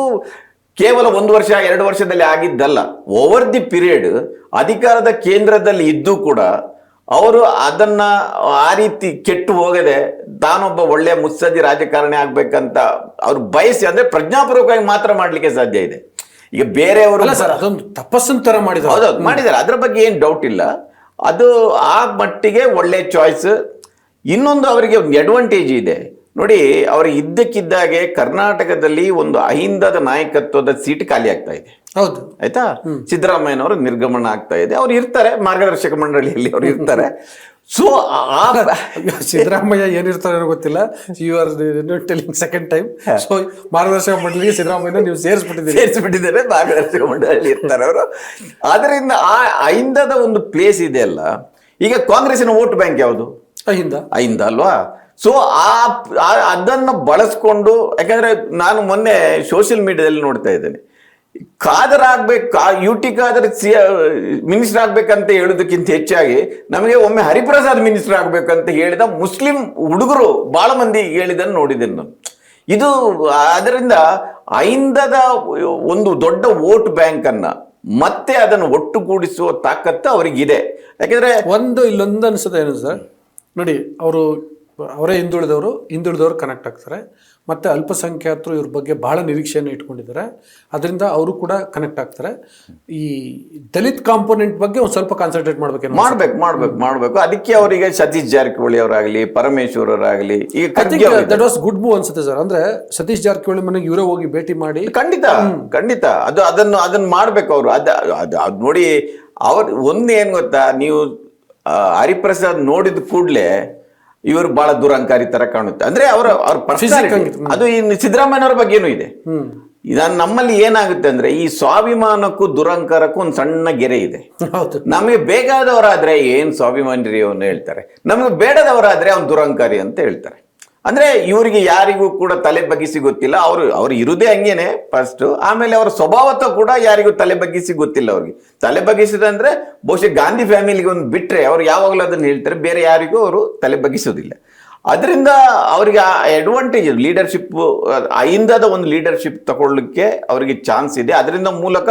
ಕೇವಲ 1 ವರ್ಷ 2 ವರ್ಷದಲ್ಲಿ ಆಗಿದ್ದಲ್ಲ. ಓವರ್ ದಿ ಪೀರಿಯಡ್ ಅಧಿಕಾರದ ಕೇಂದ್ರದಲ್ಲಿ ಇದ್ದು ಕೂಡ ಅವರು ಅದನ್ನ ಆ ರೀತಿ ಕೆಟ್ಟು ಹೋಗದೆ ತಾನೊಬ್ಬ ಒಳ್ಳೆಯ ಮುತ್ಸದ್ದಿ ರಾಜಕಾರಣಿ ಆಗ್ಬೇಕಂತ ಅವ್ರು ಬಯಸಿ, ಅಂದ್ರೆ ಪ್ರಜ್ಞಾಪೂರ್ವಕವಾಗಿ ಮಾತ್ರ ಮಾಡ್ಲಿಕ್ಕೆ ಸಾಧ್ಯ ಇದೆ. ಈಗ ಬೇರೆಯವರು ಅದೊಂದು ತಪಸ್ಸನ್ನು ತರ ಮಾಡಿದ್ದಾರೆ, ಅದ್ರ ಬಗ್ಗೆ ಏನು ಡೌಟ್ ಇಲ್ಲ. ಅದು ಆ ಮಟ್ಟಿಗೆ ಒಳ್ಳೆ ಚಾಯ್ಸ್. ಇನ್ನೊಂದು ಅವರಿಗೆ ಒಂದು ಅಡ್ವಾಂಟೇಜ್ ಇದೆ ನೋಡಿ, ಅವರು ಇದ್ದಕ್ಕಿದ್ದಾಗೆ ಕರ್ನಾಟಕದಲ್ಲಿ ಒಂದು ಅಹಿಂದದ ನಾಯಕತ್ವದ ಸೀಟ್ ಖಾಲಿ ಆಗ್ತಾ ಇದೆ. ಹೌದು, ಆಯ್ತಾ. ಸಿದ್ದರಾಮಯ್ಯನವರು ನಿರ್ಗಮನ ಆಗ್ತಾ ಇದೆ. ಅವ್ರು ಇರ್ತಾರೆ ಮಾರ್ಗದರ್ಶಕ ಮಂಡಳಿಯಲ್ಲಿ, ಅವ್ರು ಇರ್ತಾರೆ. ಸೊ ಸಿದ್ದರಾಮಯ್ಯ ಏನಿರ್ತಾರೆ ಗೊತ್ತಿಲ್ಲ, you are telling second time. So ಮಾರ್ಗದರ್ಶಕ ಮಂಡಳಿಗೆ ಸಿದ್ದರಾಮಯ್ಯ ನೀವು ಸೇರಿಸ್ಬಿಟ್ಟಿದ್ದಾರೆ, ಮಾರ್ಗದರ್ಶಕ ಮಂಡಳಿಯಲ್ಲಿ ಇರ್ತಾರೆ ಅವರು. ಅದರಿಂದ ಆ ಅಹಿಂದದ ಒಂದು ಪ್ಲೇಸ್ ಇದೆ ಅಲ್ಲ. ಈಗ ಕಾಂಗ್ರೆಸ್ಸಿನ ವೋಟ್ ಬ್ಯಾಂಕ್ ಯಾವುದು? ಅಹಿಂದ ಅಲ್ವಾ. ಸೊ ಅದನ್ನು ಬಳಸ್ಕೊಂಡು, ಯಾಕಂದ್ರೆ ನಾನು ಮೊನ್ನೆ ಸೋಷಿಯಲ್ ಮೀಡಿಯಾದಲ್ಲಿ ನೋಡ್ತಾ ಇದ್ದೇನೆ, ಖಾದರ್ UT ಖಾದರ್ ಮಿನಿಸ್ಟರ್ ಆಗ್ಬೇಕಂತ ಹೇಳೋದಕ್ಕಿಂತ ಹೆಚ್ಚಾಗಿ ನಮಗೆ ಒಮ್ಮೆ ಹರಿಪ್ರಸಾದ್ ಮಿನಿಸ್ಟರ್ ಆಗ್ಬೇಕಂತ ಹೇಳಿದ ಮುಸ್ಲಿಂ ಹುಡುಗರು ಬಹಳ ಮಂದಿ ಹೇಳಿದ್ದನ್ನು ನೋಡಿದ್ದೇನೆ ನಾನು. ಇದು ಅದರಿಂದ ಅಹಿಂದದ ಒಂದು ದೊಡ್ಡ ವೋಟ್ ಬ್ಯಾಂಕ್ ಅನ್ನ ಮತ್ತೆ ಅದನ್ನು ಒಟ್ಟುಗೂಡಿಸುವ ತಾಕತ್ತು ಅವರಿಗಿದೆ. ಯಾಕಂದ್ರೆ ಇಲ್ಲೊಂದು ಅನ್ಸುತ್ತೆ ಏನು ಸರ್ ನೋಡಿ, ಅವರೇ ಹಿಂದುಳಿದವರು ಕನೆಕ್ಟ್ ಆಗ್ತಾರೆ, ಮತ್ತು ಅಲ್ಪಸಂಖ್ಯಾತರು ಇವ್ರ ಬಗ್ಗೆ ಬಹಳ ನಿರೀಕ್ಷೆಯನ್ನು ಇಟ್ಕೊಂಡಿದ್ದಾರೆ, ಅದರಿಂದ ಅವರು ಕೂಡ ಕನೆಕ್ಟ್ ಆಗ್ತಾರೆ. ಈ ದಲಿತ್ ಕಾಂಪೋನೆಂಟ್ ಬಗ್ಗೆ ಒಂದು ಸ್ವಲ್ಪ ಕಾನ್ಸಂಟ್ರೇಟ್ ಮಾಡ್ಬೇಕು. ಅದಕ್ಕೆ ಅವರಿಗೆ ಸತೀಶ್ ಜಾರಕಿಹೊಳಿ ಅವರಾಗಲಿ, ಪರಮೇಶ್ವರ್ ಅವರಾಗಲಿ, ದಟ್ ವಾಸ್ ಗುಡ್ ಮೂವ್ ಅನ್ಸುತ್ತೆ ಸರ್. ಅಂದ್ರೆ ಸತೀಶ್ ಜಾರಕಿಹೊಳಿ ಮನೆಗೆ ಇವರೇ ಹೋಗಿ ಭೇಟಿ ಮಾಡಿ, ಖಂಡಿತ ಅದನ್ನು ಮಾಡ್ಬೇಕು ಅವರು. ಅದು ನೋಡಿ, ಒಂದು ಏನ್ ಗೊತ್ತಾ, ನೀವು ಹರಿಪ್ರಸಾದ್ ನೋಡಿದ ಕೂಡಲೇ ಇವರು ಬಹಳ ದುರಂಕಾರಿ ತರ ಕಾಣುತ್ತೆ. ಅಂದ್ರೆ ಅವರ ಅದು ಇನ್ನು ಸಿದ್ದರಾಮಯ್ಯನವರ ಬಗ್ಗೆನೂ ಇದೆ. ನಮ್ಮಲ್ಲಿ ಏನಾಗುತ್ತೆ ಅಂದ್ರೆ, ಈ ಸ್ವಾಭಿಮಾನಕ್ಕೂ ದುರಂಕಾರಕ್ಕೂ ಒಂದು ಸಣ್ಣ ಗೆರೆ ಇದೆ. ನಮಗೆ ಬೇಕಾದವರಾದ್ರೆ ಏನ್ ಸ್ವಾಭಿಮಾನಿ ಅವನು ಹೇಳ್ತಾರೆ, ನಮಗೆ ಬೇಡದವರಾದ್ರೆ ಅವ್ನು ದುರಂಕಾರಿ ಅಂತ ಹೇಳ್ತಾರೆ. ಅಂದ್ರೆ ಇವರಿಗೆ ಯಾರಿಗೂ ಕೂಡ ತಲೆ ಬಗ್ಗಿಸಿ ಗೊತ್ತಿಲ್ಲ. ಅವ್ರು ಇರುದೇ ಹಂಗೇನೆ ಫಸ್ಟ್. ಆಮೇಲೆ ಅವರ ಸ್ವಭಾವತ ಕೂಡ ಯಾರಿಗೂ ತಲೆ ಬಗ್ಗಿಸಿ ಗೊತ್ತಿಲ್ಲ. ಅವ್ರಿಗೆ ತಲೆ ಬಗ್ಗಿಸಿದಂದ್ರೆ ಬಹುಶಃ ಗಾಂಧಿ ಫ್ಯಾಮಿಲಿಗೆ ಒಂದು ಬಿಟ್ರೆ ಅವ್ರು ಯಾವಾಗಲೂ ಅದನ್ನು ಹೇಳ್ತಾರೆ, ಬೇರೆ ಯಾರಿಗೂ ಅವರು ತಲೆ ಬಗ್ಗಿಸೋದಿಲ್ಲ. ಅದರಿಂದ ಅವರಿಗೆ ಆ ಅಡ್ವಾಂಟೇಜ್ ಲೀಡರ್ಶಿಪ್, ಅಹಿಂದದ ಒಂದು ಲೀಡರ್ಶಿಪ್ ತಗೊಳ್ಳಿಕ್ಕೆ ಅವರಿಗೆ ಚಾನ್ಸ್ ಇದೆ. ಅದರಿಂದ ಮೂಲಕ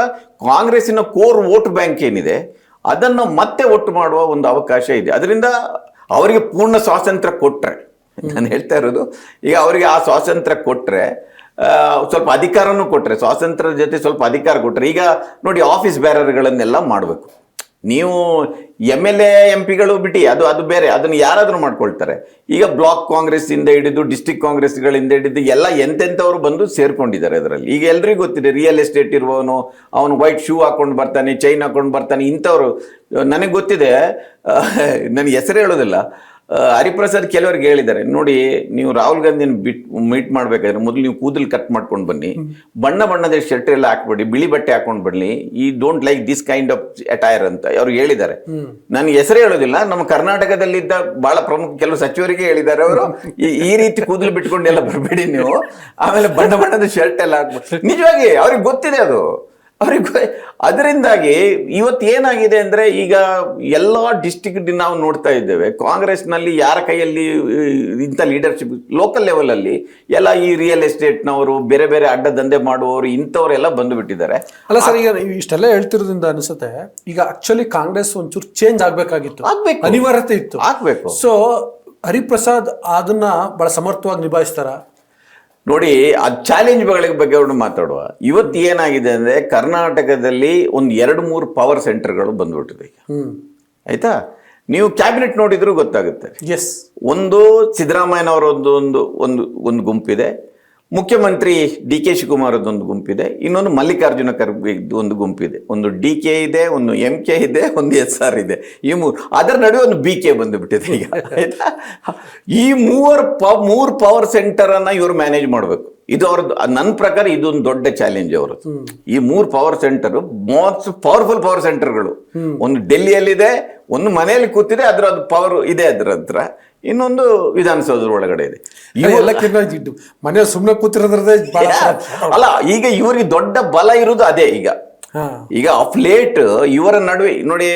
ಕಾಂಗ್ರೆಸ್ಸಿನ ಕೋರ್ ವೋಟ್ ಬ್ಯಾಂಕ್ ಏನಿದೆ ಅದನ್ನು ಮತ್ತೆ ಒಟ್ಟು ಮಾಡುವ ಒಂದು ಅವಕಾಶ ಇದೆ. ಅದರಿಂದ ಅವರಿಗೆ ಪೂರ್ಣ ಸ್ವಾತಂತ್ರ್ಯ ಕೊಟ್ಟರೆ, ನಾನು ಹೇಳ್ತಾ ಇರೋದು ಈಗ ಅವರಿಗೆ ಆ ಸ್ವಾತಂತ್ರ್ಯ ಕೊಟ್ಟರೆ, ಸ್ವಲ್ಪ ಅಧಿಕಾರನೂ ಕೊಟ್ಟರೆ, ಸ್ವಾತಂತ್ರ್ಯದ ಜೊತೆ ಸ್ವಲ್ಪ ಅಧಿಕಾರ ಕೊಟ್ಟರೆ, ಈಗ ನೋಡಿ ಆಫೀಸ್ ಬೇರರ್ಗಳನ್ನೆಲ್ಲ ಮಾಡಬೇಕು. ನೀವು MLA MP ಬಿಟ್ಟು ಅದು ಬೇರೆ, ಅದನ್ನು ಯಾರಾದರೂ ಮಾಡ್ಕೊಳ್ತಾರೆ. ಈಗ ಬ್ಲಾಕ್ ಕಾಂಗ್ರೆಸ್ ಇಂದ ಹಿಡಿದು ಡಿಸ್ಟ್ರಿಕ್ಟ್ ಕಾಂಗ್ರೆಸ್ಗಳಿಂದ ಹಿಡಿದು ಎಲ್ಲ ಎಂತೆಂಥವ್ರು ಬಂದು ಸೇರ್ಕೊಂಡಿದ್ದಾರೆ ಅದರಲ್ಲಿ. ಈಗ ಎಲ್ರಿಗೂ ಗೊತ್ತಿದೆ, ರಿಯಲ್ ಎಸ್ಟೇಟ್ ಇರುವವನು ಅವನು ವೈಟ್ ಶೂ ಹಾಕೊಂಡು ಬರ್ತಾನೆ, ಚೈನ್ ಹಾಕೊಂಡು ಬರ್ತಾನೆ, ಇಂಥವ್ರು ನನಗೆ ಗೊತ್ತಿದೆ. ನನಗೆ ಹೆಸರು ಹೇಳೋದಿಲ್ಲ. ಹರಿಪ್ರಸಾದ್ ಕೆಲವರಿಗೆ ಹೇಳಿದ್ದಾರೆ, ನೋಡಿ ನೀವು ರಾಹುಲ್ ಗಾಂಧಿನ ಮೀಟ್ ಮಾಡ್ಬೇಕಾದ್ರೆ ಮೊದಲು ನೀವು ಕೂದಲು ಕಟ್ ಮಾಡ್ಕೊಂಡು ಬನ್ನಿ, ಬಣ್ಣದ ಶರ್ಟ್ ಎಲ್ಲ ಹಾಕ್ಬೇಡಿ, ಬಿಳಿ ಬಟ್ಟೆ ಹಾಕೊಂಡು ಬನ್ನಿ, ಈ don't like this kind of attire ಅಂತ ಅವ್ರು ಹೇಳಿದ್ದಾರೆ. ನನಗೆ ಹೆಸರು ಹೇಳೋದಿಲ್ಲ, ನಮ್ಮ ಕರ್ನಾಟಕದಲ್ಲಿದ್ದ ಬಹಳ ಪ್ರಮುಖ ಕೆಲವು ಸಚಿವರಿಗೆ ಹೇಳಿದ್ದಾರೆ ಅವರು, ಈ ರೀತಿ ಕೂದಲು ಬಿಟ್ಕೊಂಡೆಲ್ಲ ಬರಬೇಡಿ ನೀವು, ಆಮೇಲೆ ಬಣ್ಣದ ಶರ್ಟ್ ಎಲ್ಲ ಹಾಕ್ಬೇಡಿ. ನಿಜವಾಗಿ ಅವ್ರಿಗೆ ಗೊತ್ತಿದೆ ಅದು ಅವ್ರಿಗೆ. ಅದರಿಂದಾಗಿ ಇವತ್ತು ಏನಾಗಿದೆ ಅಂದ್ರೆ, ಈಗ ಎಲ್ಲ ಡಿಸ್ಟ್ರಿಕ್ಟ್ ನಾವು ನೋಡ್ತಾ ಇದ್ದೇವೆ, ಕಾಂಗ್ರೆಸ್ನಲ್ಲಿ ಯಾರ ಕೈಯಲ್ಲಿ ಇಂಥ ಲೀಡರ್ಶಿಪ್, ಲೋಕಲ್ ಲೆವೆಲಲ್ಲಿ ಎಲ್ಲ ಈ ರಿಯಲ್ ಎಸ್ಟೇಟ್ನವರು, ಬೇರೆ ಬೇರೆ ಅಡ್ಡ ದಂಧೆ ಮಾಡುವವರು, ಇಂಥವರೆಲ್ಲ ಬಂದು ಬಿಟ್ಟಿದ್ದಾರೆ. ಅಲ್ಲ ಸರ್, ಈಗ ಇಷ್ಟೆಲ್ಲ ಹೇಳ್ತಿರೋದ್ರಿಂದ ಅನಿಸುತ್ತೆ, ಈಗ ಆಕ್ಚುಲಿ ಕಾಂಗ್ರೆಸ್ ಒಂಚೂರು ಚೇಂಜ್ ಆಗ್ಬೇಕಾಗಿತ್ತು, ಅನಿವಾರ್ಯತೆ ಇತ್ತು, ಆಗ್ಬೇಕು. ಸೊ ಹರಿಪ್ರಸಾದ್ ಅದನ್ನ ಬಹಳ ಸಮರ್ಥವಾಗಿ ನಿಭಾಯಿಸ್ತಾರ. ನೋಡಿ, ಆ ಚಾಲೆಂಜ್ಗಳ ಬಗ್ಗೆ ಅವ್ರು ಮಾತಾಡುವ. ಇವತ್ತು ಏನಾಗಿದೆ ಅಂದ್ರೆ, ಕರ್ನಾಟಕದಲ್ಲಿ ಒಂದು 2-3 ಪವರ್ ಸೆಂಟರ್ಗಳು ಬಂದ್ಬಿಟ್ಟಿದೆ ಈಗ. ಆಯ್ತಾ, ನೀವು ಕ್ಯಾಬಿನೆಟ್ ನೋಡಿದ್ರು ಗೊತ್ತಾಗುತ್ತೆ. ಎಸ್, ಒಂದು ಸಿದ್ದರಾಮಯ್ಯನವರ ಒಂದು ಗುಂಪಿದೆ, ಮುಖ್ಯಮಂತ್ರಿ DK ಶಿವಕುಮಾರ್ ಒಂದು ಗುಂಪಿದೆ, ಇನ್ನೊಂದು ಮಲ್ಲಿಕಾರ್ಜುನ ಖರ್ಗೆ ಒಂದು ಗುಂಪಿದೆ, ಒಂದು DK ಇದೆ, ಒಂದು MK ಇದೆ, ಒಂದು SR ಇದೆ. ಈ ಅದರ ನಡುವೆ ಒಂದು BK ಬಂದುಬಿಟ್ಟಿದೆ ಈಗ. ಆಯ್ತಾ, ಈ ಮೂರು ಪವರ್ ಸೆಂಟರ್ ಅನ್ನ ಇವರು ಮ್ಯಾನೇಜ್ ಮಾಡಬೇಕು. ಇದು ಅವ್ರದ್ದು, ನನ್ನ ಪ್ರಕಾರ ಇದೊಂದು ದೊಡ್ಡ ಚಾಲೆಂಜ್ ಅವರದ್ದು. ಈ 3 power centre most powerful power ಸೆಂಟರ್ಗಳು. ಒಂದು ಡೆಲ್ಲಿಯಲ್ಲಿದೆ, ಒಂದು ಮನೆಯಲ್ಲಿ ಕೂತಿದೆ, ಅದು ಪವರ್ ಇದೆ ಅದರ ಹತ್ರ, ಇನ್ನೊಂದು ವಿಧಾನಸೌಧದ ಒಳಗಡೆ ಇದೆ. ಮನೆ ಸುಮ್ಮನೆ ಕೂತಿರೋದ್ರದೇ ಅಲ್ಲ, ಈಗ ಇವರಿಗೆ ದೊಡ್ಡ ಬಲ ಇರುವುದು ಅದೇ. ಈಗ ಆಫ್ ಲೇಟ್ ಇವರ ನಡುವೆ ನೋಡಿ,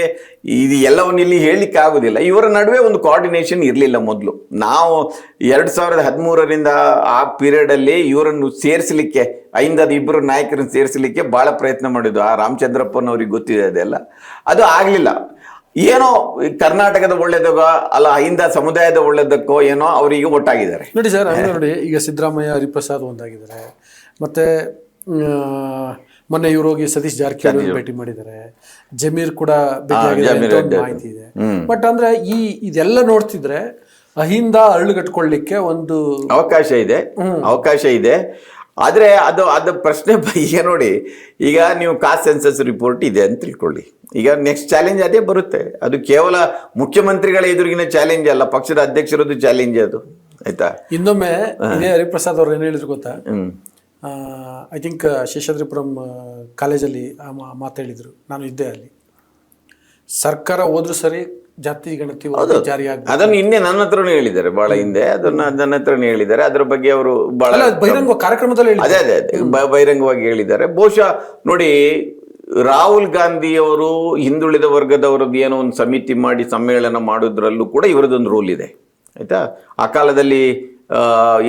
ಇದು ಎಲ್ಲವನ್ನು ಇಲ್ಲಿ ಹೇಳಲಿಕ್ಕೆ ಆಗುದಿಲ್ಲ, ಇವರ ನಡುವೆ ಒಂದು ಕೋಆರ್ಡಿನೇಷನ್ ಇರಲಿಲ್ಲ ಮೊದಲು. ನಾವು 2013ರಿಂದ ಆ ಪೀರಿಯಡ್ ಅಲ್ಲಿ ಇವರನ್ನು ಸೇರಿಸಲಿಕ್ಕೆ, ಐಂದದ 2 ನಾಯಕರನ್ನು ಸೇರಿಸಲಿಕ್ಕೆ ಬಹಳ ಪ್ರಯತ್ನ ಮಾಡಿದ್ದು. ಆ ರಾಮಚಂದ್ರಪ್ಪನವ್ರಿಗೆ ಗೊತ್ತಿದೆ ಅದೆಲ್ಲ, ಅದು ಆಗ್ಲಿಲ್ಲ. ಏನೋ ಕರ್ನಾಟಕದ ಒಳ್ಳೇದಕ್ಕೋ ಅಲ್ಲ ಅಹಿಂದ ಸಮುದಾಯದ ಒಳ್ಳೇದಕ್ಕೋ ಏನೋ ಅವರಿಗೆ ಒಟ್ಟಾಗಿದ್ದಾರೆ. ನೋಡಿ ಸರ್, ನೋಡಿ ಈಗ ಸಿದ್ದರಾಮಯ್ಯ, ಹರಿಪ್ರಸಾದ್ ಒಂದಾಗಿದ್ದಾರೆ, ಮತ್ತೆ ಮೊನ್ನೆ ಇವರು ಹೋಗಿ ಸತೀಶ್ ಜಾರಕಿಹೊಳಿ ಭೇಟಿ ಮಾಡಿದ್ದಾರೆ, ಜಮೀರ್ ಕೂಡ ಮಾಹಿತಿ ಇದೆ. ಬಟ್ ಅಂದ್ರೆ ಇದೆಲ್ಲ ನೋಡ್ತಿದ್ರೆ ಅಹಿಂದ ಅರಳುಗಟ್ಕೊಳ್ಳಿಕ್ಕೆ ಒಂದು ಅವಕಾಶ ಇದೆ. ಆದ್ರೆ ಅದು ಪ್ರಶ್ನೆ ಈಗ ನೋಡಿ, ಈಗ ನೀವು ಕಾಸ್ಟ್ ಸೆನ್ಸಸ್ ರಿಪೋರ್ಟ್ ಇದೆ ಅಂತ ತಿಳ್ಕೊಳ್ಳಿ. ಈಗ ನೆಕ್ಸ್ಟ್ ಚಾಲೆಂಜ್ ಅದೇ ಬರುತ್ತೆ. ಅದು ಕೇವಲ ಮುಖ್ಯಮಂತ್ರಿಗಳ ಎದುರಿಗಿನ ಚಾಲೆಂಜ್ ಅಲ್ಲ, ಪಕ್ಷದ ಅಧ್ಯಕ್ಷರದ್ದು ಚಾಲೆಂಜ್ ಅದು. ಆಯ್ತಾ, ಇನ್ನೊಮ್ಮೆ ಇದೇ ಹರಿಪ್ರಸಾದ್ ಅವ್ರು ಏನು ಹೇಳಿದ್ರು ಗೊತ್ತಾ, ಐ ಥಿಂಕ್ ಶೇಷಾದ್ರಿಪುರಂ ಕಾಲೇಜಲ್ಲಿ ಮಾತಾಡಿದ್ರು, ನಾನು ಇದ್ದೆ ಅಲ್ಲಿ. ಸರ್ಕಾರ ಹೋದ್ರು ಸರಿ, ಜಾತಿ ಗಣತಿ ಜಾರಿಯಾಗ ಅದನ್ನು ಇನ್ನೇ ನನ್ನ ಹತ್ರನೇ ಹೇಳಿದ್ದಾರೆ, ಬಹಳ ಹಿಂದೆ ಅದನ್ನ ನನ್ನ ಹತ್ರನೇ ಹೇಳಿದ್ದಾರೆ. ಅದ್ರ ಬಗ್ಗೆ ಅವರು ಬಹಳ ಬಹಿರಂಗ ಕಾರ್ಯಕ್ರಮದಲ್ಲಿ ಅದೇ ಬಹಿರಂಗವಾಗಿ ಹೇಳಿದ್ದಾರೆ. ಬಹುಶಃ ನೋಡಿ, ರಾಹುಲ್ ಗಾಂಧಿ ಅವರು ಹಿಂದುಳಿದ ವರ್ಗದವರದ್ದು ಏನೋ ಒಂದು ಸಮಿತಿ ಮಾಡಿ ಸಮ್ಮೇಳನ ಮಾಡೋದ್ರಲ್ಲೂ ಕೂಡ ಇವರದೊಂದು ರೋಲ್ ಇದೆ. ಆಯ್ತಾ, ಆ ಕಾಲದಲ್ಲಿ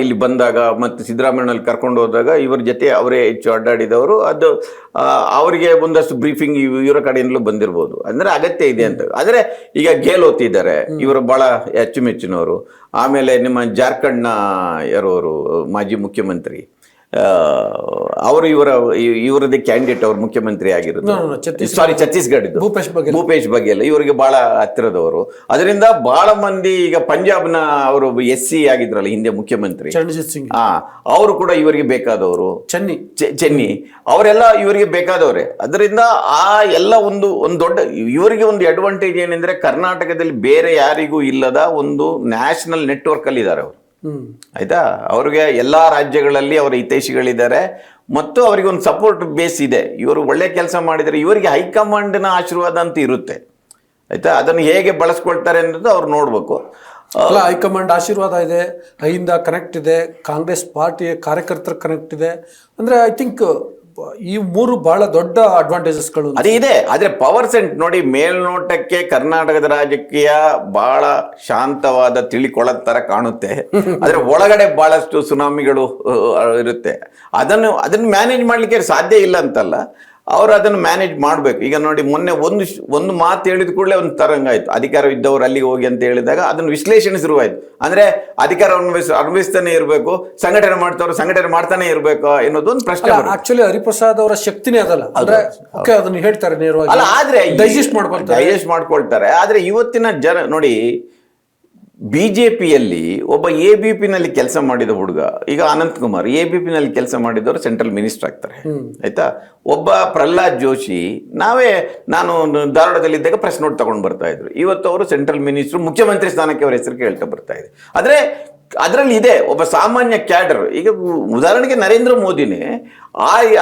ಇಲ್ಲಿ ಬಂದಾಗ ಮತ್ತು ಸಿದ್ದರಾಮಯ್ಯನಲ್ಲಿ ಕರ್ಕೊಂಡು ಹೋದಾಗ ಇವರ ಜೊತೆ ಅವರೇ ಹೆಚ್ಚು ಅಡ್ಡಾಡಿದವರು. ಅದು ಅವರಿಗೆ ಒಂದಷ್ಟು ಬ್ರೀಫಿಂಗ್ ಇವರ ಕಡೆಯಿಂದಲೂ ಬಂದಿರ್ಬೋದು, ಅಂದರೆ ಅಗತ್ಯ ಇದೆ ಅಂತ. ಆದರೆ ಈಗ ಗೆಹ್ಲೋಟ್ ಇದ್ದಾರೆ, ಇವರು ಭಾಳ ಅಚ್ಚುಮೆಚ್ಚಿನವರು. ಆಮೇಲೆ ನಿಮ್ಮ ಜಾರ್ಖಂಡ್ನ ಯಾರವರು ಮಾಜಿ ಮುಖ್ಯಮಂತ್ರಿ, ಅವರು ಇವರದೇ ಕ್ಯಾಂಡಿಡೇಟ್, ಅವರು ಮುಖ್ಯಮಂತ್ರಿ ಆಗಿರೋದು. ಸಾರಿ, ಛತ್ತೀಸ್ಗಢದ್ದು ಭೂಪೇಶ್ ಬಘೇಲ್ ಇವರಿಗೆ ಬಹಳ ಹತ್ತಿರದವರು. ಅದರಿಂದ ಬಹಳ ಮಂದಿ, ಈಗ ಪಂಜಾಬ್ನ ಅವರು SC ಆಗಿದ್ರಲ್ಲ ಹಿಂದೆ ಮುಖ್ಯಮಂತ್ರಿ, ಅವರು ಕೂಡ ಇವರಿಗೆ ಬೇಕಾದವರು. ಚೆನ್ನಿ ಅವರೆಲ್ಲ ಇವರಿಗೆ ಬೇಕಾದವರೇ. ಅದರಿಂದ ಆ ಎಲ್ಲ ಒಂದು ದೊಡ್ಡ ಇವರಿಗೆ ಒಂದು ಅಡ್ವಾಂಟೇಜ್ ಏನೆಂದ್ರೆ, ಕರ್ನಾಟಕದಲ್ಲಿ ಬೇರೆ ಯಾರಿಗೂ ಇಲ್ಲದ ಒಂದು ನ್ಯಾಷನಲ್ ನೆಟ್ವರ್ಕ್ ಅಲ್ಲಿ ಇದ್ದಾರೆ ಅವರು. ಆಯ್ತಾ, ಅವ್ರಿಗೆ ಎಲ್ಲಾ ರಾಜ್ಯಗಳಲ್ಲಿ ಅವರ ಹಿತೈಷಿಗಳಿದ್ದಾರೆ ಮತ್ತು ಅವರಿಗೆ ಒಂದು ಸಪೋರ್ಟ್ ಬೇಸ್ ಇದೆ. ಇವರು ಒಳ್ಳೆ ಕೆಲಸ ಮಾಡಿದರೆ ಇವರಿಗೆ ಹೈಕಮಾಂಡ್ನ ಆಶೀರ್ವಾದ ಅಂತ ಇರುತ್ತೆ. ಆಯ್ತಾ, ಅದನ್ನು ಹೇಗೆ ಬಳಸ್ಕೊಳ್ತಾರೆ ಅನ್ನೋದು ಅವ್ರು ನೋಡ್ಬೇಕು. ಅಲ್ಲ, ಹೈಕಮಾಂಡ್ ಆಶೀರ್ವಾದ ಇದೆ, ಅಹಿಂದ ಕನೆಕ್ಟ್ ಇದೆ, ಕಾಂಗ್ರೆಸ್ ಪಾರ್ಟಿಯ ಕಾರ್ಯಕರ್ತರ ಕನೆಕ್ಟ್ ಇದೆ. ಅಂದ್ರೆ ಐ ಥಿಂಕ್ ಈ ಮೂರು ಬಹಳ ದೊಡ್ಡ ಅಡ್ವಾಂಟೇಜಸ್ಗಳು. ಅದೇ ಇದೆ. ಆದ್ರೆ ಪವರ್ ಸೆಂಟ್ ನೋಡಿ, ಮೇಲ್ನೋಟಕ್ಕೆ ಕರ್ನಾಟಕದ ರಾಜಕೀಯ ಬಹಳ ಶಾಂತವಾದ ತಿಳಿಕೊಳದ ತರ ಕಾಣುತ್ತೆ. ಆದ್ರೆ ಒಳಗಡೆ ಬಹಳಷ್ಟು ಸುನಾಮಿಗಳು ಇರುತ್ತೆ. ಅದನ್ನು ಮ್ಯಾನೇಜ್ ಮಾಡ್ಲಿಕ್ಕೆ ಸಾಧ್ಯ ಇಲ್ಲ ಅಂತಲ್ಲ, ಅವರು ಅದನ್ನು ಮ್ಯಾನೇಜ್ ಮಾಡಬೇಕು. ಈಗ ನೋಡಿ, ಮೊನ್ನೆ ಒಂದು ಮಾತು ಹೇಳಿದ ಕೂಡಲೇ ಒಂದು ತರಂಗ ಆಯ್ತು. ಅಧಿಕಾರ ಇದ್ದವರು ಅಲ್ಲಿಗೆ ಹೋಗಿ ಅಂತ ಹೇಳಿದಾಗ ಅದನ್ನು ವಿಶ್ಲೇಷಣೆ ಶುರುವಾಯ್ತು. ಅಂದ್ರೆ ಅಧಿಕಾರ ಅನುಭವಿಸ್ತಾನೆ ಇರಬೇಕು, ಸಂಘಟನೆ ಮಾಡ್ತಾನೆ ಇರಬೇಕು ಎನ್ನುವುದು ಒಂದು ಪ್ರಶ್ನೆ. ಆಕ್ಚುಲಿ ಹರಿಪ್ರಸಾದ್ ಅವರ ಶಕ್ತಿನೇ ಅದಲ್ಲ, ಅಂದ್ರೆ ಅದನ್ನು ಹೇಳ್ತಾರೆ ನೇರವಾಗಿ. ಅಲ್ಲ, ಆದ್ರೆ ಡೈಜೆಸ್ಟ್ ಮಾಡ್ಕೊಳ್ತಾರೆ. ಆದ್ರೆ ಇವತ್ತಿನ ಜನ ನೋಡಿ, ಬಿಜೆಪಿಯಲ್ಲಿ ಒಬ್ಬ ABP ನಲ್ಲಿ ಕೆಲಸ ಮಾಡಿದ ಹುಡುಗ, ಈಗ ಅನಂತ್ ಕುಮಾರ್ ABP ನಲ್ಲಿ ಕೆಲಸ ಮಾಡಿದವರು ಸೆಂಟ್ರಲ್ ಮಿನಿಸ್ಟರ್ ಆಗ್ತಾರೆ, ಆಯ್ತಾ. ಒಬ್ಬ ಪ್ರಹ್ಲಾದ್ ಜೋಶಿ ನಾನು ಧಾರವಾಡದಲ್ಲಿದ್ದಾಗ ಪ್ರೆಸ್ ನೋಟ್ ತಗೊಂಡು ಬರ್ತಾ ಇದ್ರು. ಇವತ್ತು ಅವರು ಸೆಂಟ್ರಲ್ ಮಿನಿಸ್ಟರ್, ಮುಖ್ಯಮಂತ್ರಿ ಸ್ಥಾನಕ್ಕೆ ಅವರ ಹೆಸರು ಕೇಳ್ತಾ ಬರ್ತಾ ಇದೆ. ಆದ್ರೆ ಅದರಲ್ಲಿ ಇದೆ ಒಬ್ಬ ಸಾಮಾನ್ಯ ಕ್ಯಾಡರ್. ಈಗ ಉದಾಹರಣೆಗೆ ನರೇಂದ್ರ ಮೋದಿನೇ